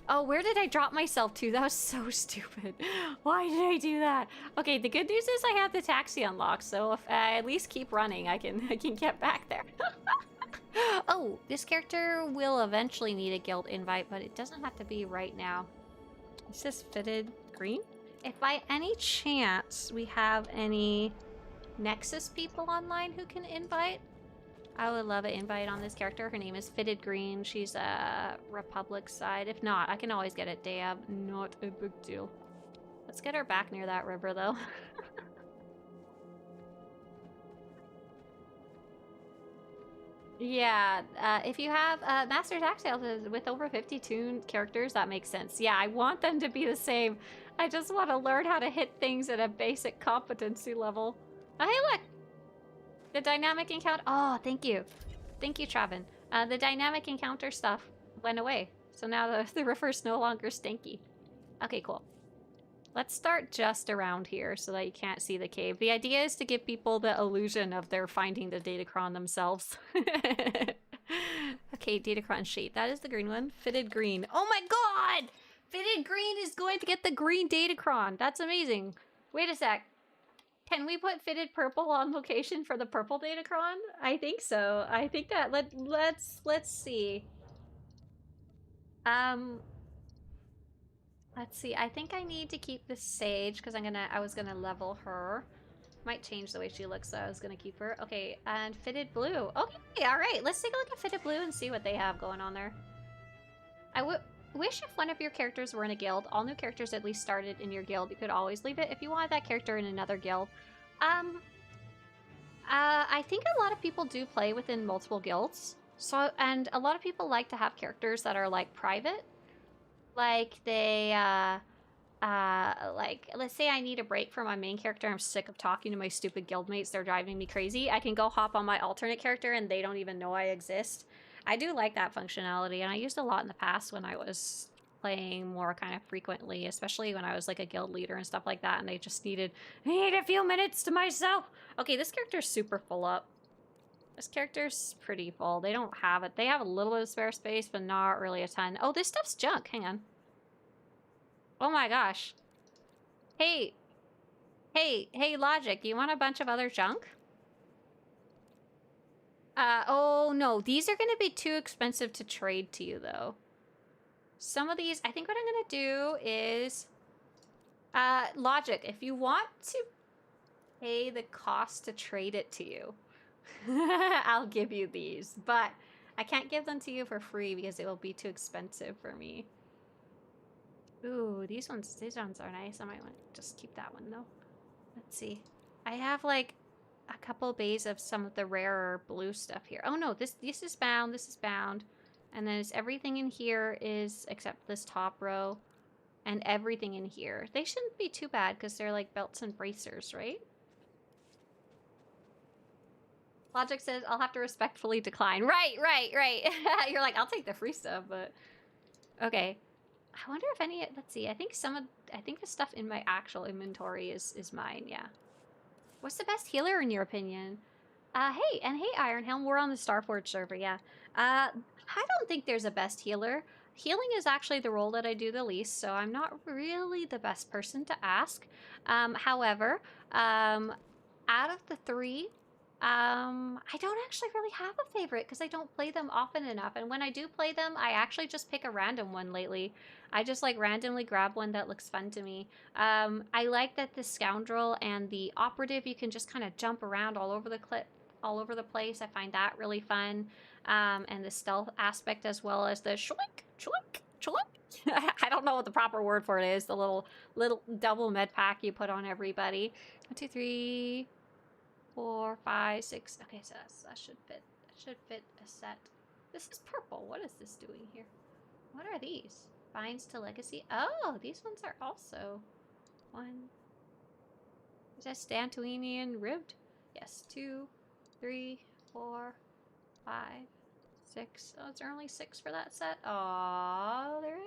Oh, where did I drop myself to? That was so stupid. Why did I do that? Okay, the good news is I have the taxi unlocked, so if I at least keep running, I can get back there. Oh, this character will eventually need a guild invite, but it doesn't have to be right now. Is this fitted green? If by any chance we have any Nexus people online who can invite, I would love an invite on this character. Her name is Fitted Green. She's a Republic side. If not, I can always get it Dab. Not a big deal. Let's get her back near that river, though. Yeah, if you have Masters Axel with over 50 tuned characters, that makes sense. Yeah, I want them to be the same. I just want to learn how to hit things at a basic competency level. Oh, hey, look! The dynamic encounter... Oh, thank you. Thank you, Travin. The dynamic encounter stuff went away. So now the river's no longer stinky. Okay, cool. Let's start just around here so that you can't see the cave. The idea is to give people the illusion of their finding the Datacron themselves. Okay, Datacron sheet. That is the green one. Fitted green. Oh my god! Fitted green is going to get the green Datacron. That's amazing. Wait a sec. Can we put fitted purple on location for the purple Datacron? I think so. I think that let's see. Let's see. I think I need to keep the sage because I was gonna level her. Might change the way she looks, so I was gonna keep her. Okay, and fitted blue. Okay, all right. Let's take a look at fitted blue and see what they have going on there. I wish if one of your characters were in a guild, all new characters at least started in your guild. You could always leave it if you want that character in another guild. I think a lot of people do play within multiple guilds. So, and a lot of people like to have characters that are like private. Like they, like, let's say I need a break from my main character. I'm sick of talking to my stupid guildmates. They're driving me crazy. I can go hop on my alternate character and they don't even know I exist. I do like that functionality, and I used a lot in the past when I was playing more kind of frequently, especially when I was like a guild leader and stuff like that, and I need a few minutes to myself. Okay, this character's super full up. This character's pretty full. They don't have it. They have a little bit of spare space, but not really a ton. Oh, this stuff's junk. Hang on. Oh my gosh. Hey, Logic, you want a bunch of other junk? Oh no, these are gonna be too expensive to trade to you though. Some of these, I think what I'm gonna do is, Logic, if you want to pay the cost to trade it to you, I'll give you these, but I can't give them to you for free because it will be too expensive for me. Ooh, these ones are nice. I might want to just keep that one though. Let's see. I have like a couple bays of some of the rarer blue stuff here. Oh no, this is bound, this is bound. And then everything in here is, except this top row, and everything in here. They shouldn't be too bad because they're like belts and bracers, right? Logic says, I'll have to respectfully decline. Right. You're like, I'll take the free stuff, but... Okay. I wonder if any... Let's see. I think the stuff in my actual inventory is mine, yeah. What's the best healer in your opinion? Hey Ironhelm, we're on the Starforge server, yeah. I don't think there's a best healer. Healing is actually the role that I do the least, so I'm not really the best person to ask. However, out of the three, I don't actually really have a favorite because I don't play them often enough. And when I do play them, I actually just pick a random one lately. I just like randomly grab one that looks fun to me. I like that the Scoundrel and the Operative, you can just kind of jump around all over the place. I find that really fun. And the stealth aspect as well as the shwink, shwink, shwink. I don't know what the proper word for it is. The little double med pack you put on everybody. 1, 2, 3... 4, 5, 6. Okay, so that should fit. That should fit a set. This is purple. What is this doing here? What are these? Binds to legacy. Oh, these ones are also 1. Is that Dantooine ribbed? Yes. 2, 3, 4, 5, 6. Oh, is there only 6 for that set? Oh, there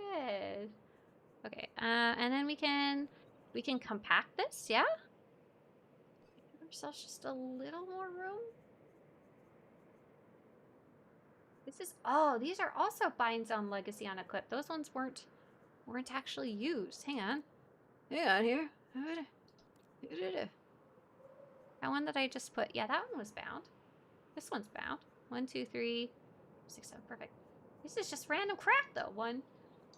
is. Okay. And then we can compact this. Yeah. Ourselves just a little more room. This is, oh, these are also binds on legacy on equip. Those ones weren't actually used. Hang on here. That one that I just put, yeah, that one was bound. This one's bound. 1, 2, 3, 6, 7. Perfect. This is just random crap though. 1,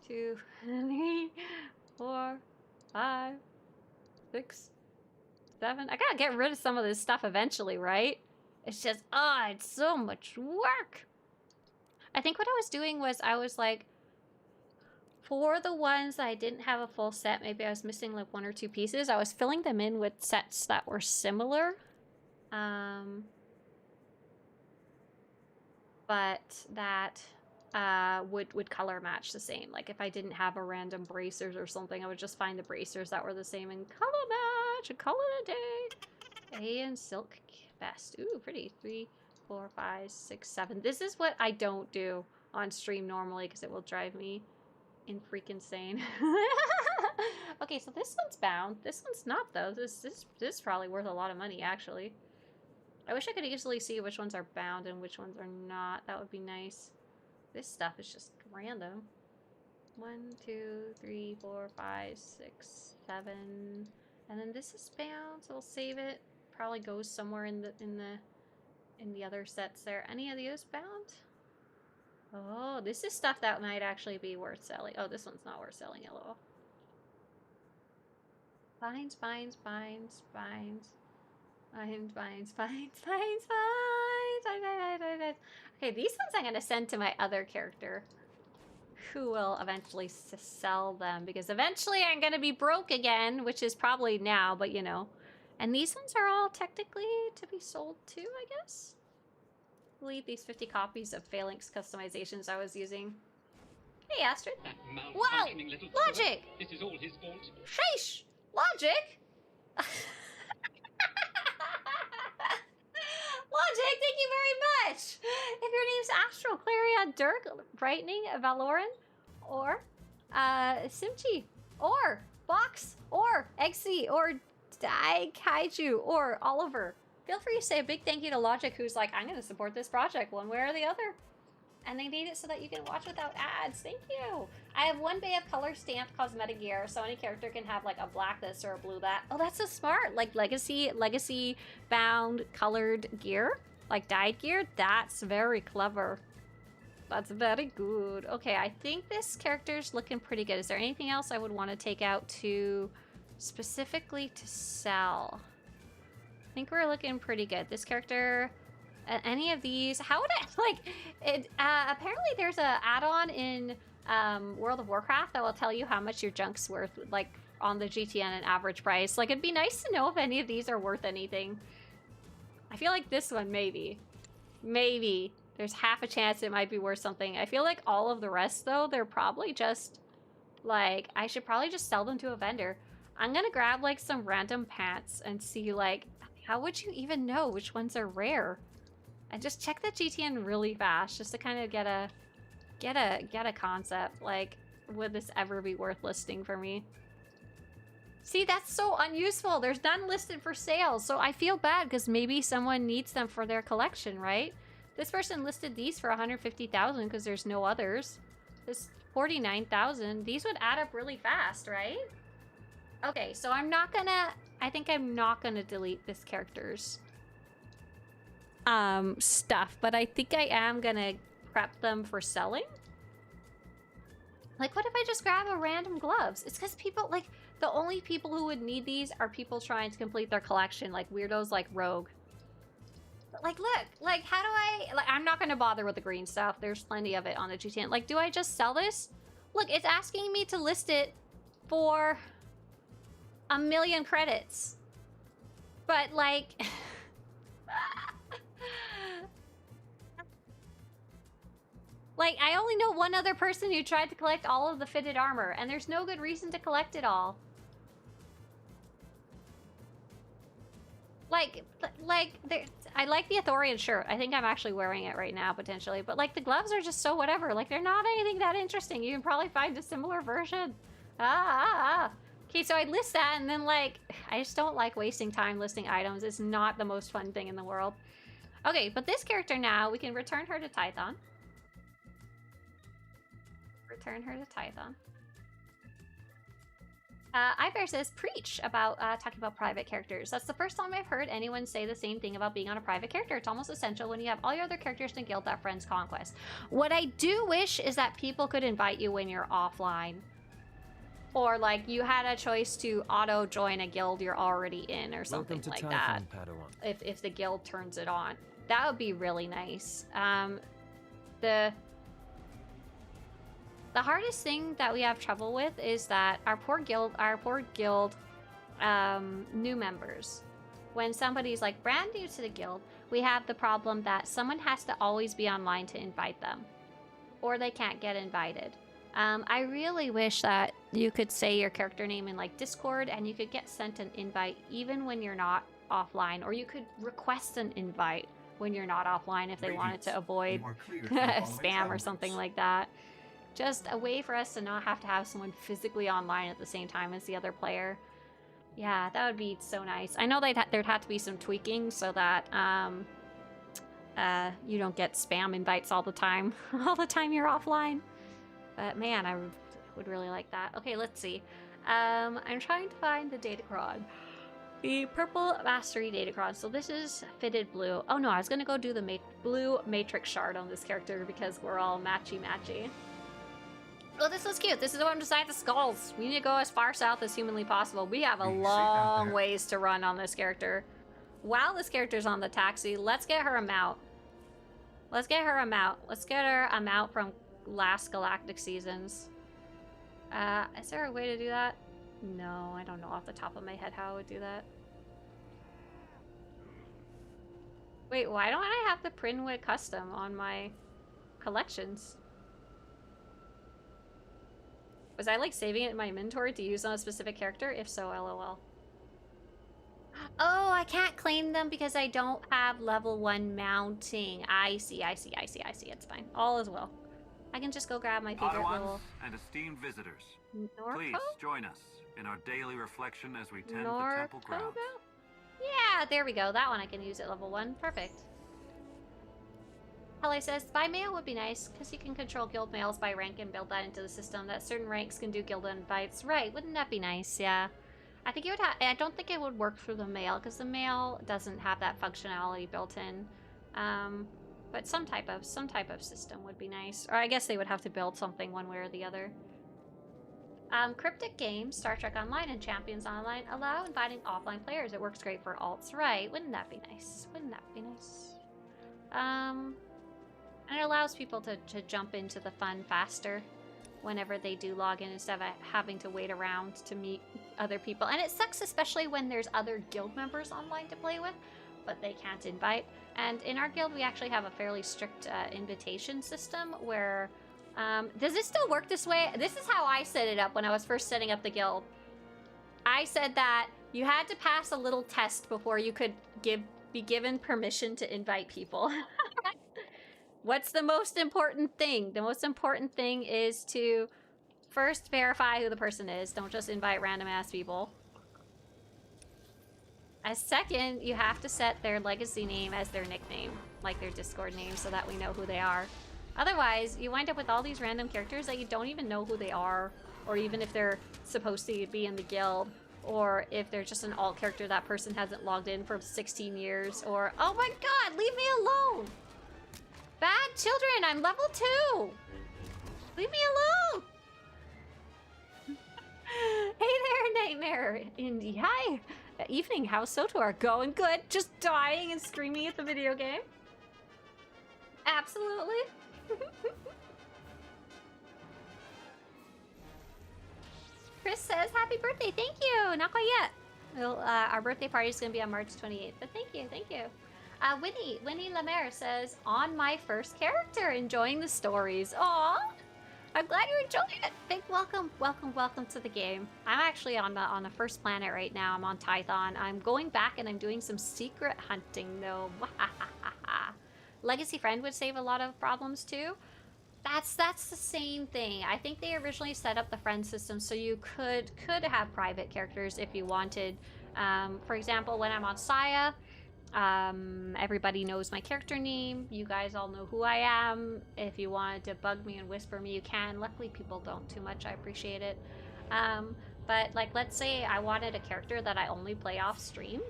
2, 3, 4, 5, 6, 7. I gotta get rid of some of this stuff eventually, right? It's just, it's so much work. I think what I was doing was I was like, for the ones that I didn't have a full set, maybe I was missing like 1 or 2 pieces, I was filling them in with sets that were similar. But that would color match the same. Like if I didn't have a random bracers or something, I would just find the bracers that were the same and color match and call it a day. A and silk vest. Ooh, pretty. 3, 4, 5, 6, 7. This is what I don't do on stream normally because it will drive me in freaking insane. Okay, so this one's bound. This one's not though. This is probably worth a lot of money actually. I wish I could easily see which ones are bound and which ones are not. That would be nice. This stuff is just random. 1, 2, 3, 4, 5, 6, 7. And then this is bound, so we'll save it. Probably goes somewhere in the other sets there. Any of these bound? Oh, this is stuff that might actually be worth selling. Oh, this one's not worth selling at all. Binds. Okay, these ones I'm gonna send to my other character, who will eventually sell them, because eventually I'm gonna be broke again, which is probably now, but you know. And these ones are all technically to be sold too, I guess. I believe these 50 copies of Phalanx customizations I was using. Hey, Astrid. Wow! Logic! This is all his fault. Sheesh! Logic! Logic, thank you very much! If your name's Astral Clarion Dirk, Brightening, Valoran, or Simchi, or Box, or Eggsy, or Dai Kaiju, or Oliver. Feel free to say a big thank you to Logic, who's like, I'm going to support this project one way or the other. And they made it so that you can watch without ads. Thank you. I have one bay of color stamped cosmetic gear, so any character can have like a black this or a blue that. Oh, that's so smart. Like legacy bound colored gear, like dyed gear. That's very clever. That's very good. Okay, I think this character's looking pretty good. Is there anything else I would want to take out to specifically to sell? I think we're looking pretty good. This character... any of these, how would I, like, it, apparently there's a add-on in World of Warcraft that will tell you how much your junk's worth, like, on the GTN and average price. Like, it'd be nice to know if any of these are worth anything. I feel like this one, maybe. Maybe. There's half a chance it might be worth something. I feel like all of the rest, though, they're probably just, like, I should probably just sell them to a vendor. I'm gonna grab, like, some random pants and see, like, how would you even know which ones are rare? And just check the GTN really fast, just to kind of get a concept. Like, would this ever be worth listing for me? See, that's so unuseful. There's none listed for sale, so I feel bad because maybe someone needs them for their collection, right? This person listed these for 150,000 because there's no others. This 49,000. These would add up really fast, right? Okay, so I think I'm not gonna delete this character's stuff, but I think I am gonna prep them for selling. Like, what if I just grab a random gloves? It's because people, like, the only people who would need these are people trying to complete their collection, like weirdos like Rogue. But, like, look, like, how do I, like, I'm not gonna bother with the green stuff. There's plenty of it on the GTN. Like, do I just sell this? Look, it's asking me to list it for 1,000,000 credits. But, like... like, I only know one other person who tried to collect all of the fitted armor, and there's no good reason to collect it all. Like, I like the Athorian shirt. I think I'm actually wearing it right now, potentially. But, like, the gloves are just so whatever. Like, they're not anything that interesting. You can probably find a similar version. Okay, so I list that, and then, like, I just don't like wasting time listing items. It's not the most fun thing in the world. Okay, but this character now, we can return her to Tython. Return her to Tython. Ibear says, preach about talking about private characters. That's the first time I've heard anyone say the same thing about being on a private character. It's almost essential when you have all your other characters in a guild that friends conquest. What I do wish is that people could invite you when you're offline. Or, like, you had a choice to auto-join a guild you're already in or something like that. If the guild turns it on. That would be really nice. The hardest thing that we have trouble with is that our poor guild new members. When somebody's like brand new to the guild, we have the problem that someone has to always be online to invite them, or they can't get invited. I really wish that you could say your character name in like Discord and you could get sent an invite even when you're not offline, or you could request an invite when you're not offline if they wanted to avoid spam or something like that. Just a way for us to not have to have someone physically online at the same time as the other player. Yeah, that would be so nice. I know there'd have to be some tweaking so that you don't get spam invites all the time you're offline. But man, I would really like that. Okay, let's see. I'm trying to find the Datacron. The purple mastery Datacron. So this is fitted blue. Oh no, I was gonna go do the blue matrix shard on this character because we're all matchy-matchy. Oh, this was cute. This is the one beside the skulls. We need to go as far south as humanly possible. We have a long ways to run on this character. While this character's on the taxi, let's get her a mount. Let's get her a mount. Let's get her a mount from last Galactic Seasons. Is there a way to do that? No, I don't know off the top of my head how I would do that. Wait, why don't I have the Prinwood custom on my collections? Was I, like, saving it in my inventory to use on a specific character? If so, LOL. Oh, I can't claim them because I don't have level 1 mounting. I see. It's fine. All is well. I can just go grab my favorite Padawans little... and esteemed visitors, Norco? please join us in our daily reflection as we tend the temple Norco? grounds. Yeah, there we go. That one I can use at level 1. Perfect. Helly says, by mail would be nice, because you can control guild mails by rank and build that into the system, that certain ranks can do guild invites. Right, wouldn't that be nice? Yeah. I think it would I don't think it would work through the mail, because the mail doesn't have that functionality built in. But some type of system would be nice. Or I guess they would have to build something one way or the other. Cryptic games, Star Trek Online and Champions Online allow inviting offline players. It works great for alts, right? Wouldn't that be nice? Wouldn't that be nice? And it allows people to jump into the fun faster whenever they do log in instead of having to wait around to meet other people. And it sucks especially when there's other guild members online to play with, but they can't invite. And in our guild, we actually have a fairly strict invitation system where... does it still work this way? This is how I set it up when I was first setting up the guild. I said that you had to pass a little test before you could be given permission to invite people. What's the most important thing? The most important thing is to first verify who the person is. Don't just invite random ass people. As second, you have to set their legacy name as their nickname, like their Discord name, so that we know who they are. Otherwise, you wind up with all these random characters that you don't even know who they are, or even if they're supposed to be in the guild, or if they're just an alt character that person hasn't logged in for 16 years, or, oh my god, leave me alone! Bad children, I'm level 2! Leave me alone! Hey there, Nightmare! Indy, hi! Evening, how's SWTOR? Going good, just dying and screaming at the video game. Absolutely. Chris says, happy birthday, thank you! Not quite yet. Well, our birthday party is going to be on March 28th, but thank you, thank you. Winnie Lemaire says, on my first character, enjoying the stories. Aww! I'm glad you're enjoying it! Big welcome to the game. I'm actually on the first planet right now. I'm on Tython. I'm going back and I'm doing some secret hunting, though. Legacy Friend would save a lot of problems, too. That's the same thing. I think they originally set up the friend system so you could have private characters if you wanted. For example, when I'm on Saya, everybody knows my character name. You guys all know who I am. If you wanted to bug me and whisper me, you can. Luckily, people don't too much. I appreciate it. But like, let's say I wanted a character that I only play off stream,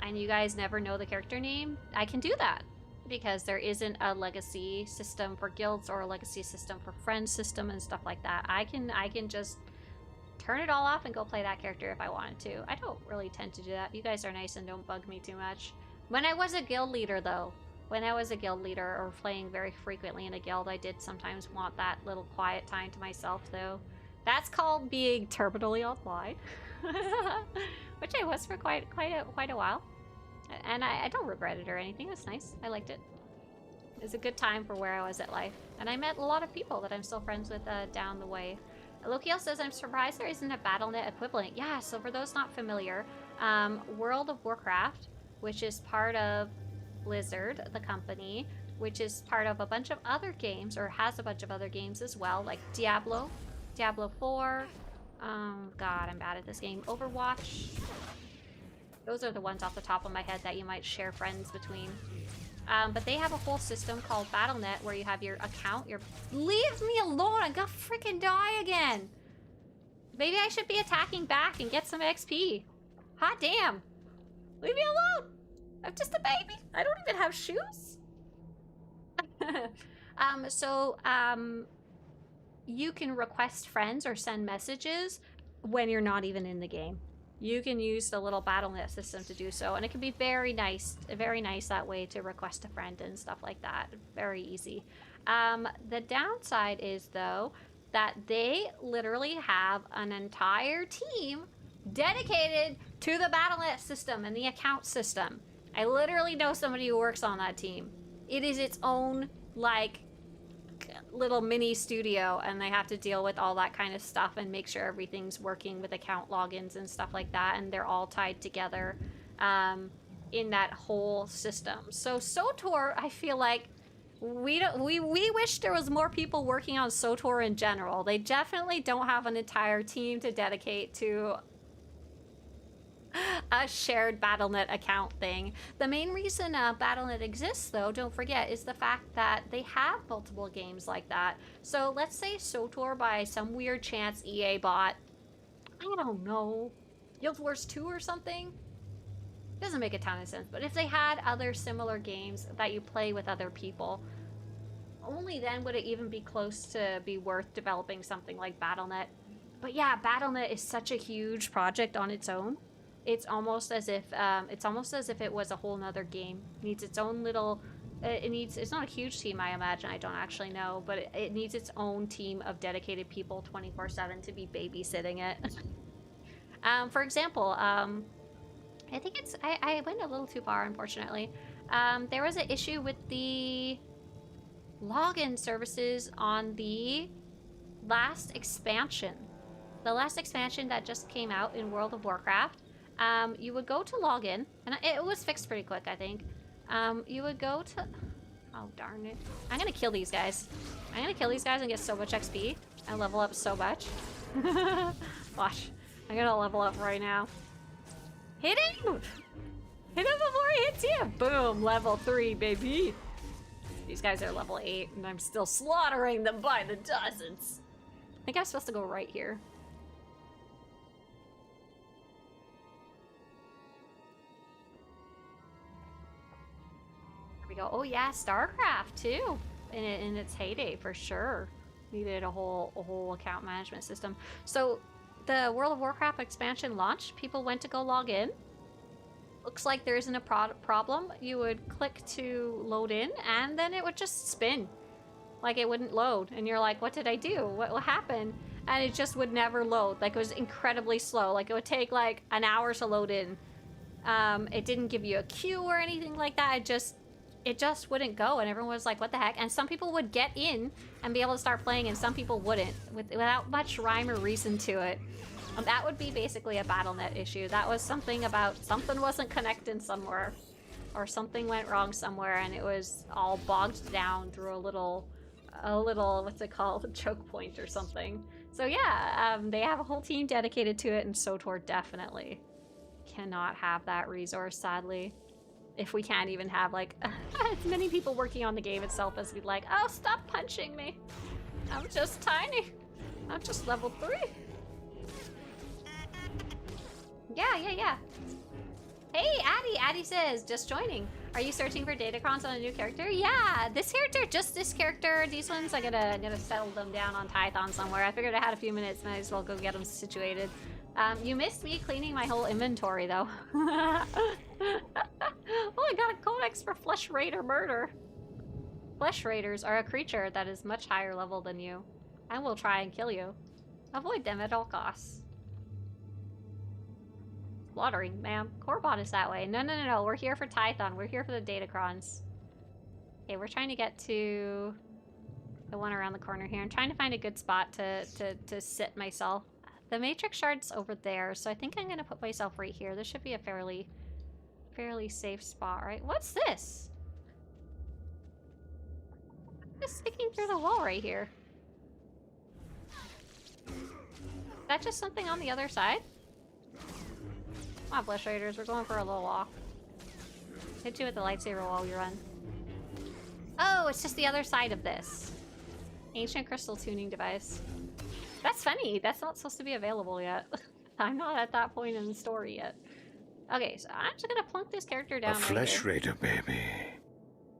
and you guys never know the character name. I can do that because there isn't a legacy system for guilds or a legacy system for friends system and stuff like that. I can just turn it all off and go play that character if I wanted to. I don't really tend to do that. You guys are nice and don't bug me too much. When I was a guild leader, though, when I was a guild leader or playing very frequently in a guild, I did sometimes want that little quiet time to myself, though. That's called being terminally online, which I was for quite a while, and I don't regret it or anything. It's nice. I liked it. It was a good time for where I was at life, and I met a lot of people that I'm still friends with down the way. Lokiel says, I'm surprised there isn't a BattleNet equivalent. Yeah, so for those not familiar, World of Warcraft, which is part of Blizzard, the company, which is part of a bunch of other games, or has a bunch of other games as well, like Diablo, Diablo 4, god, I'm bad at this game, Overwatch. Those are the ones off the top of my head that you might share friends between. But they have a whole system called BattleNet where you have your account, Leave me alone! I'm gonna freaking die again! Maybe I should be attacking back and get some XP. Hot damn! Leave me alone! I'm just a baby. I don't even have shoes. You can request friends or send messages when you're not even in the game. You can use the little BattleNet system to do so, and it can be very nice that way to request a friend and stuff like that. Very easy. The downside is, though, that they literally have an entire team dedicated to the BattleNet system and the account system. I literally know somebody who works on that team. It is its own, like, little mini studio, and they have to deal with all that kind of stuff and make sure everything's working with account logins and stuff like that, and they're all tied together. in that whole system. So SWTOR, I feel like we wish there was more people working on SWTOR in general. They definitely don't have an entire team to dedicate to a shared Battle.net account thing. The main reason Battle.net exists, though, don't forget, is the fact that they have multiple games like that. So let's say SWTOR, by some weird chance, EA bought, I don't know, Guild Wars 2 or something? Doesn't make a ton of sense, but if they had other similar games that you play with other people, only then would it even be close to be worth developing something like Battle.net. But yeah, Battle.net is such a huge project on its own. It's almost as if it was a whole nother game. It needs its own little. It's not a huge team, I imagine. I don't actually know, but it needs its own team of dedicated people 24/7 to be babysitting it. For example, I think it's. I went a little too far, unfortunately. There was an issue with the login services on the last expansion. The last expansion that just came out in World of Warcraft. You would go to login, and it was fixed pretty quick, I think. You would go to... Oh, darn it. I'm gonna kill these guys. I'm gonna kill these guys and get so much XP. And level up so much. Watch. I'm gonna level up right now. Hit him! Hit him before he hits you! Boom! Level 3, baby! These guys are level 8, and I'm still slaughtering them by the dozens. I think I'm supposed to go right here. There we go. Oh yeah, StarCraft too! In its heyday, for sure. Needed a whole account management system. So, the World of Warcraft expansion launched, people went to go log in. Looks like there isn't a problem. You would click to load in, and then it would just spin. Like, it wouldn't load. And you're like, what did I do? What happened? And it just would never load. Like, it was incredibly slow. Like, it would take, like, an hour to load in. It didn't give you a queue or anything like that. It just wouldn't go, and everyone was like, what the heck? And some people would get in and be able to start playing, and some people wouldn't, without much rhyme or reason to it. That would be basically a Battle.net issue. That was something about something wasn't connecting somewhere, or something went wrong somewhere, and it was all bogged down through a little, what's it called, a choke point or something. So yeah, they have a whole team dedicated to it, and SWTOR definitely cannot have that resource, sadly. If we can't even have, like, as many people working on the game itself as we'd like. Oh, stop punching me. I'm just tiny. I'm just level 3. Yeah. Hey, Addie says, just joining. Are you searching for Datacrons on a new character? Yeah, this character, these ones, I'm gonna settle them down on Tython somewhere. I figured I had a few minutes, might as well go get them situated. You missed me cleaning my whole inventory, though. Oh, I got a codex for Flesh Raider murder. Flesh Raiders are a creature that is much higher level than you, and will try and kill you. Avoid them at all costs. Slaughtering, ma'am. Corbot is that way. No. We're here for Tython. We're here for the Datacrons. Okay, we're trying to get to the one around the corner here. I'm trying to find a good spot to sit myself. The Matrix Shard's over there, so I think I'm gonna put myself right here. This should be a fairly safe spot, right? What's this? Just sticking through the wall right here. Is that just something on the other side? Come on, Flesh Raiders, we're going for a little walk. Hit you with the lightsaber while you run. Oh, it's just the other side of this. Ancient crystal tuning device. That's funny. That's not supposed to be available yet. I'm not at that point in the story yet. Okay, so I'm just gonna plunk this character down. A Flesh Raider, baby.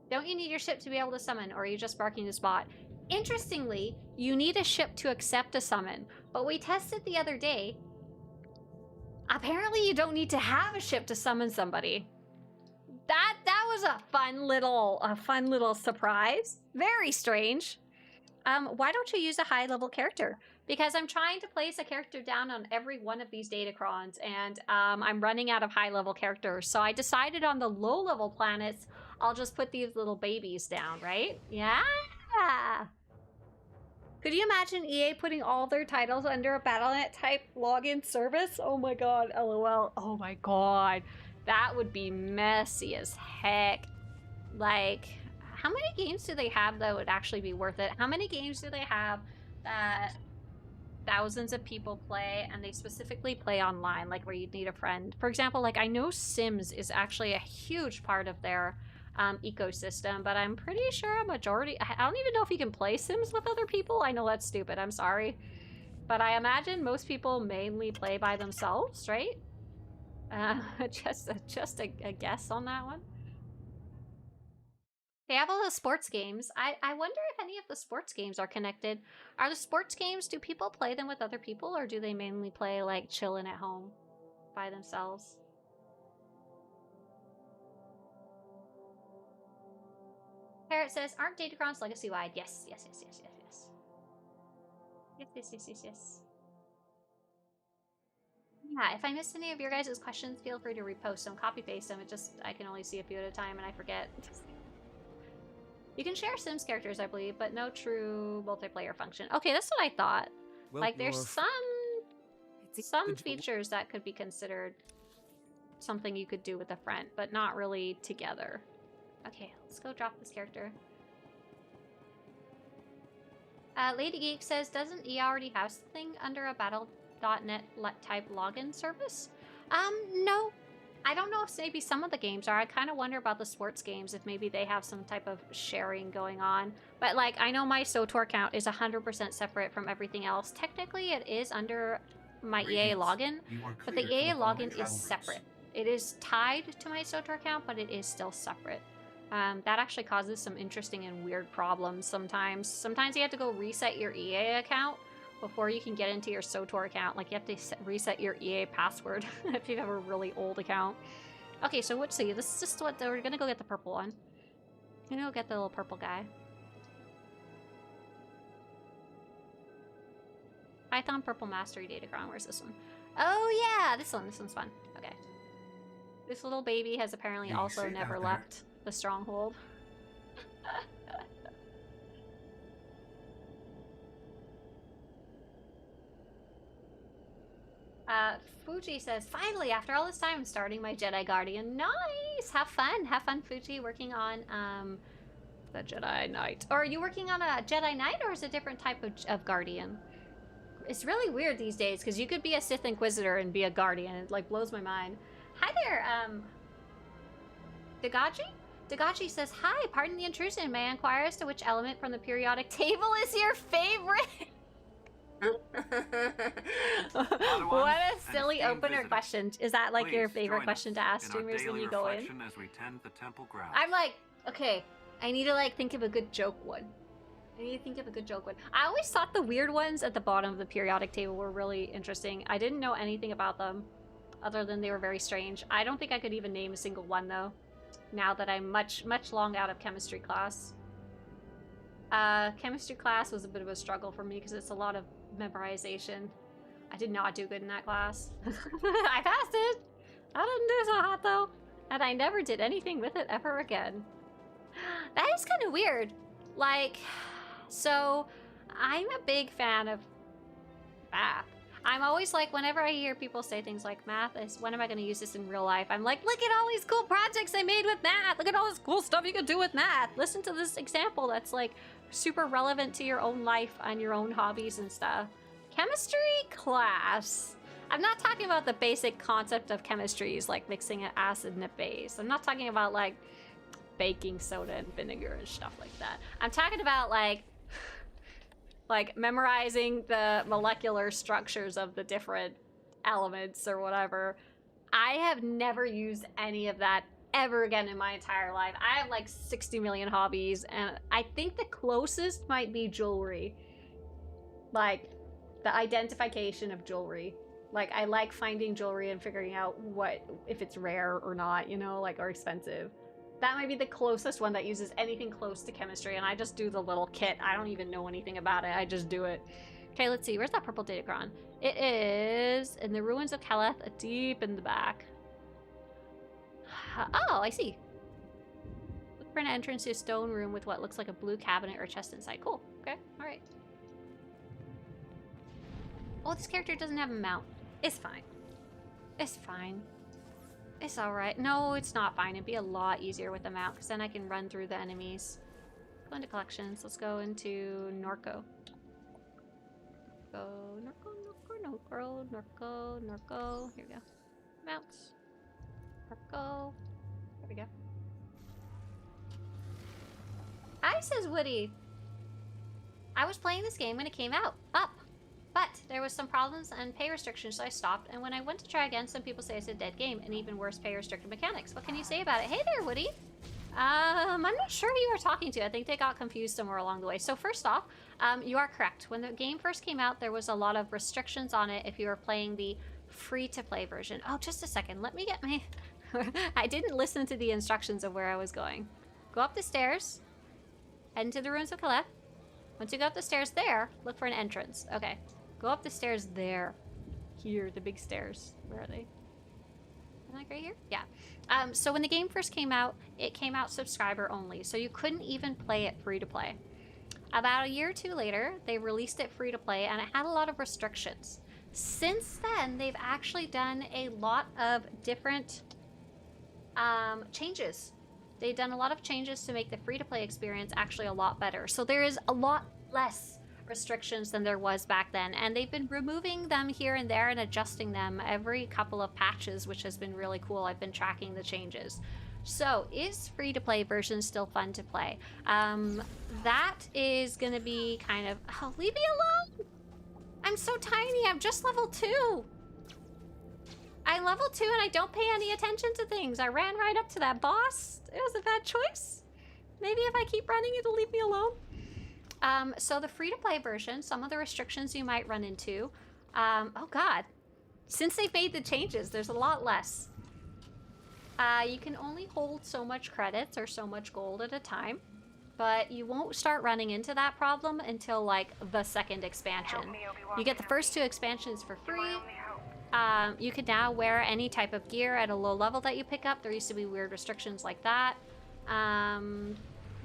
Don't you need your ship to be able to summon, or are you just barking the spot? Interestingly, you need a ship to accept a summon, but we tested the other day. Apparently, you don't need to have a ship to summon somebody. That was a fun little surprise. Very strange. Why don't you use a high-level character? Because I'm trying to place a character down on every one of these Datacrons, and I'm running out of high-level characters. So I decided on the low-level planets, I'll just put these little babies down, right? Yeah! Could you imagine EA putting all their titles under a Battle.net type login service? Oh my god, LOL. Oh my god. That would be messy as heck. Like, how many games do they have that would actually be worth it? How many games do they have that thousands of people play and they specifically play online, like where you'd need a friend? For example, like I know Sims is actually a huge part of their ecosystem, but I'm pretty sure a majority, I don't even know if you can play Sims with other people. I know that's stupid, I'm sorry. But I imagine most people mainly play by themselves, right? Just a guess on that one. They have all the sports games. I wonder if any of the sports games are connected. Are the sports games, do people play them with other people, or do they mainly play like chilling at home by themselves? Parrot says, aren't Datacrons legacy-wide? Yes, yes, yes, yes, yes, yes. Yes, yes, yes, yes, yes. Yeah, if I missed any of your guys' questions, feel free to repost them, copy-paste them. It just, I can only see a few at a time and I forget. You can share Sims characters, I believe, but no true multiplayer function. Okay, that's what I thought. Well, like, there's some features that could be considered something you could do with a friend, but not really together. Okay, let's go drop this character. Lady Geek says, doesn't EA already have something under a Battle.net type login service? No. I don't know if maybe some of the games are. I kind of wonder about the sports games, if maybe they have some type of sharing going on. But like, I know my SWTOR account is 100% separate from everything else. Technically, it is under my EA login, but the EA login is separate. It is tied to my SWTOR account, but it is still separate. That actually causes some interesting and weird problems sometimes. Sometimes you have to go reset your EA account before you can get into your SWTOR account. Like, you have to reset your EA password if you have a really old account. Okay, so let's see. This is just what we're gonna go get the purple one. I'm gonna go get the little purple guy. Python Purple Mastery Datacron. Where's this one? Oh yeah, this one. This one's fun. Okay. This little baby has apparently also never left the stronghold. Fuji says, finally, after all this time, I'm starting my Jedi Guardian. Nice! Have fun. Have fun, Fuji, working on the Jedi Knight. Or are you working on a Jedi Knight, or is it a different type of Guardian? It's really weird these days, because you could be a Sith Inquisitor and be a Guardian. It, like, blows my mind. Hi there, Dagachi? Dagachi says, hi, pardon the intrusion. May I inquire as to which element from the periodic table is your favorite? What a silly opener question. Is that like your favorite question to ask streamers when you go in? As we tend the temple grounds. I'm like, okay, I need to like think of a good joke one. I always thought the weird ones at the bottom of the periodic table were really interesting. I didn't know anything about them other than they were very strange. I don't think I could even name a single one though, now that I'm much long out of chemistry class. Chemistry class was a bit of a struggle for me because it's a lot of memorization. I did not do good in that class. I passed it. I didn't do so hot though. And I never did anything with it ever again. That is kind of weird. Like, so I'm a big fan of math. I'm always like, whenever I hear people say things like math is, when am I going to use this in real life? I'm like, look at all these cool projects I made with math. Look at all this cool stuff you can do with math. Listen to this example that's like super relevant to your own life and your own hobbies and stuff. Chemistry class. I'm not talking about the basic concept of chemistries, like mixing an acid and a base. I'm not talking about like baking soda and vinegar and stuff like that. I'm talking about like memorizing the molecular structures of the different elements or whatever. I have never used any of that ever again in my entire life. I have like 60 million hobbies, and I think the closest might be jewelry. Like, the identification of jewelry. Like, I like finding jewelry and figuring out if it's rare or not, you know, like, or expensive. That might be the closest one that uses anything close to chemistry, and I just do the little kit. I don't even know anything about it. I just do it. Okay, let's see. Where's that purple Datacron? It is in the ruins of Kaleth, deep in the back. Oh, I see. Look for an entrance to a stone room with what looks like a blue cabinet or chest inside. Cool. Okay, alright. Oh, this character doesn't have a mount. It's fine. It's fine. It's alright. No, it's not fine. It'd be a lot easier with the mount, because then I can run through the enemies. Go into collections. Let's go into Norco. Go Norco. Here we go. Mounts. Norco. There we go. Hi, says Woody. I was playing this game when it came out. Up. But there was some problems and pay restrictions, so I stopped. And when I went to try again, some people say it's a dead game and even worse pay restricted mechanics. What can you say about it? Hey there, Woody. I'm not sure who you were talking to. I think they got confused somewhere along the way. So first off, you are correct. When the game first came out, there was a lot of restrictions on it if you were playing the free-to-play version. Oh, just a second. Let me get my... I didn't listen to the instructions of where I was going. Go up the stairs. Head into the ruins of Calais. Once you go up the stairs there, look for an entrance. Okay. Go up the stairs there. Here, the big stairs. Where are they? Am I right here? Yeah. So when the game first came out, it came out subscriber only. So you couldn't even play it free to play. About a year or two later, they released it free to play and it had a lot of restrictions. Since then, they've actually done a lot of different changes. They've done a lot of changes to make the free to play experience actually a lot better. So there is a lot less restrictions than there was back then, and they've been removing them here and there and adjusting them every couple of patches, which has been really cool. I've been tracking the changes. So is free-to-play version still fun to play? That is gonna be kind of... Oh, leave me alone! I'm so tiny. I'm just level 2. I'm level 2 and I don't pay any attention to things. I ran right up to that boss. It was a bad choice. Maybe if I keep running, it'll leave me alone. So the free-to-play version, some of the restrictions you might run into, oh god, since they've made the changes, there's a lot less. You can only hold so much credits or so much gold at a time, but you won't start running into that problem until like the second expansion. You get the first 2 expansions for free. You can now wear any type of gear at a low level that you pick up. There used to be weird restrictions like that.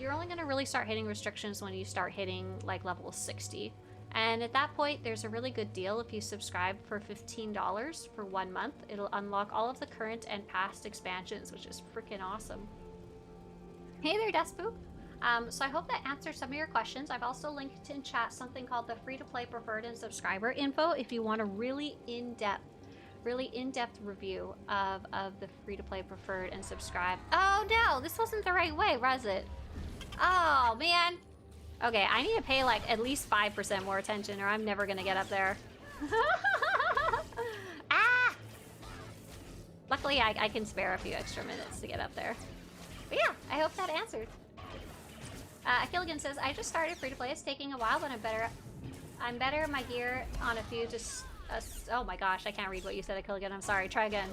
You're only going to really start hitting restrictions when you start hitting like level 60. And at that point, there's a really good deal if you subscribe for $15 for 1 month. It'll unlock all of the current and past expansions, which is freaking awesome. Hey there, Despoop. So I hope that answers some of your questions. I've also linked in chat something called the free-to-play preferred and subscriber info if you want a really in-depth review of the free-to-play preferred and subscribe. Oh no, this wasn't the right way, was it? Oh man. Okay, I need to pay like at least 5% more attention or I'm never gonna get up there. Ah! Luckily I can spare a few extra minutes to get up there. But yeah, I hope that answered. Killigan says, I just started free-to-play. It's taking a while, but I'm better my gear on a few just... oh my gosh, I can't read what you said, Killigan. I'm sorry. Try again.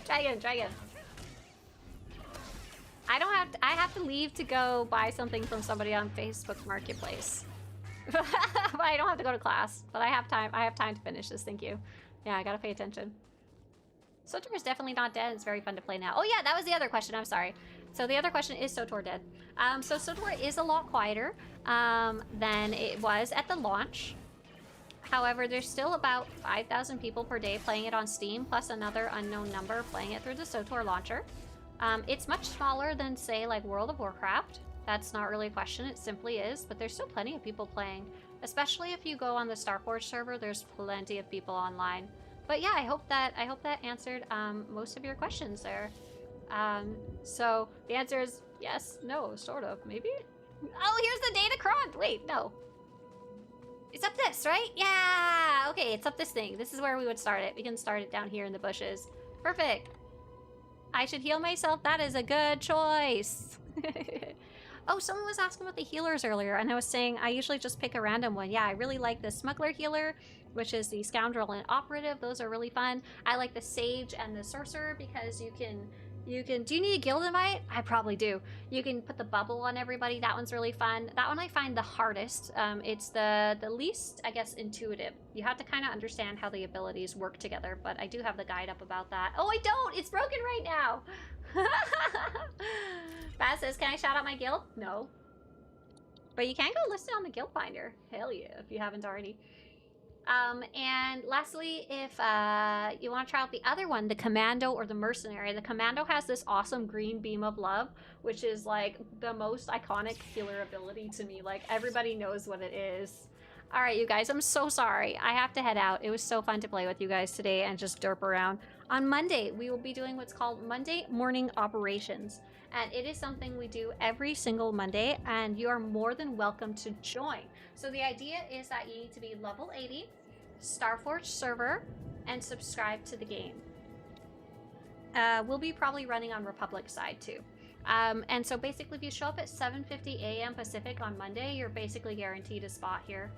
Try again. I have to leave to go buy something from somebody on Facebook Marketplace. But I don't have to go to class. But I have time. I have time to finish this. Thank you. Yeah, I gotta pay attention. SWTOR is definitely not dead. It's very fun to play now. Oh yeah, that was the other question. I'm sorry. So the other question is SWTOR dead? So SWTOR is a lot quieter than it was at the launch. However, there's still about 5,000 people per day playing it on Steam, plus another unknown number playing it through the SWTOR launcher. It's much smaller than, say, like World of Warcraft. That's not really a question, it simply is, but there's still plenty of people playing. Especially if you go on the Starforge server, there's plenty of people online. But yeah, I hope that answered most of your questions there. So the answer is yes, no, sort of, maybe? Oh, here's the Datacron! Wait, no. It's up this, right? Yeah! Okay, it's up this thing. This is where we would start it. We can start it down here in the bushes. Perfect. I should heal myself. That is a good choice. Oh, someone was asking about the healers earlier, and I was saying I usually just pick a random one. Yeah, I really like the Smuggler healer, which is the Scoundrel and Operative. Those are really fun. I like the Sage and the Sorcerer because you can... Do you need a guild invite? I probably do. You can put the bubble on everybody. That one's really fun. That one I find the hardest. It's the least, I guess, intuitive. You have to kind of understand how the abilities work together, but I do have the guide up about that. Oh, I don't! It's broken right now! Baz says, can I shout out my guild? No. But you can go list it on the guild finder. Hell yeah, if you haven't already. And lastly, if you want to try out the other one, the Commando or the Mercenary, the Commando has this awesome green beam of love, which is like the most iconic healer ability to me. Like everybody knows what it is. All right, you guys, I'm so sorry. I have to head out. It was so fun to play with you guys today and just derp around. On Monday, we will be doing what's called Monday Morning Operations. And it is something we do every single Monday, and you are more than welcome to join. So the idea is that you need to be level 80, Starforge server, and subscribe to the game. We'll be probably running on Republic side too. And so basically if you show up at 7:50 a.m. Pacific on Monday, you're basically guaranteed a spot here.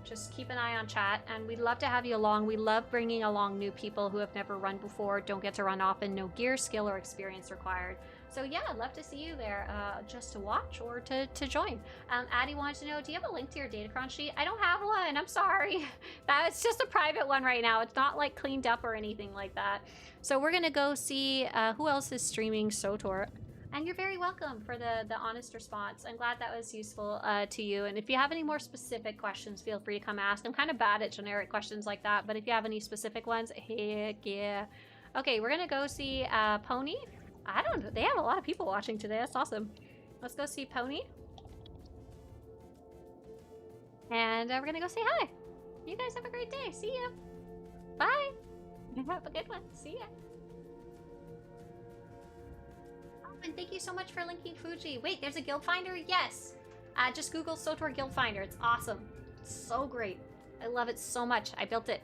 Just keep an eye on chat, and we'd love to have you along. We love bringing along new people who have never run before, don't get to run often, no gear, skill, or experience required. So yeah, I'd love to see you there, just to watch or to join. Addie wanted to know, do you have a link to your Datacron sheet? I don't have one, I'm sorry. That's just a private one right now. It's not like cleaned up or anything like that. So we're gonna go see who else is streaming SWTOR. And you're very welcome for the honest response. I'm glad that was useful to you. And if you have any more specific questions, feel free to come ask. I'm kind of bad at generic questions like that, but if you have any specific ones, heck yeah. Okay, we're gonna go see Pony. I don't know, they have a lot of people watching today. That's awesome. Let's go see Pony. And we're gonna go say hi. You guys have a great day. See ya. Bye. Have a good one. See ya. And thank you so much for linking Fuji. Wait, there's a guild finder? Yes. Just Google SWTOR guild finder. It's awesome. It's so great. I love it so much. I built it.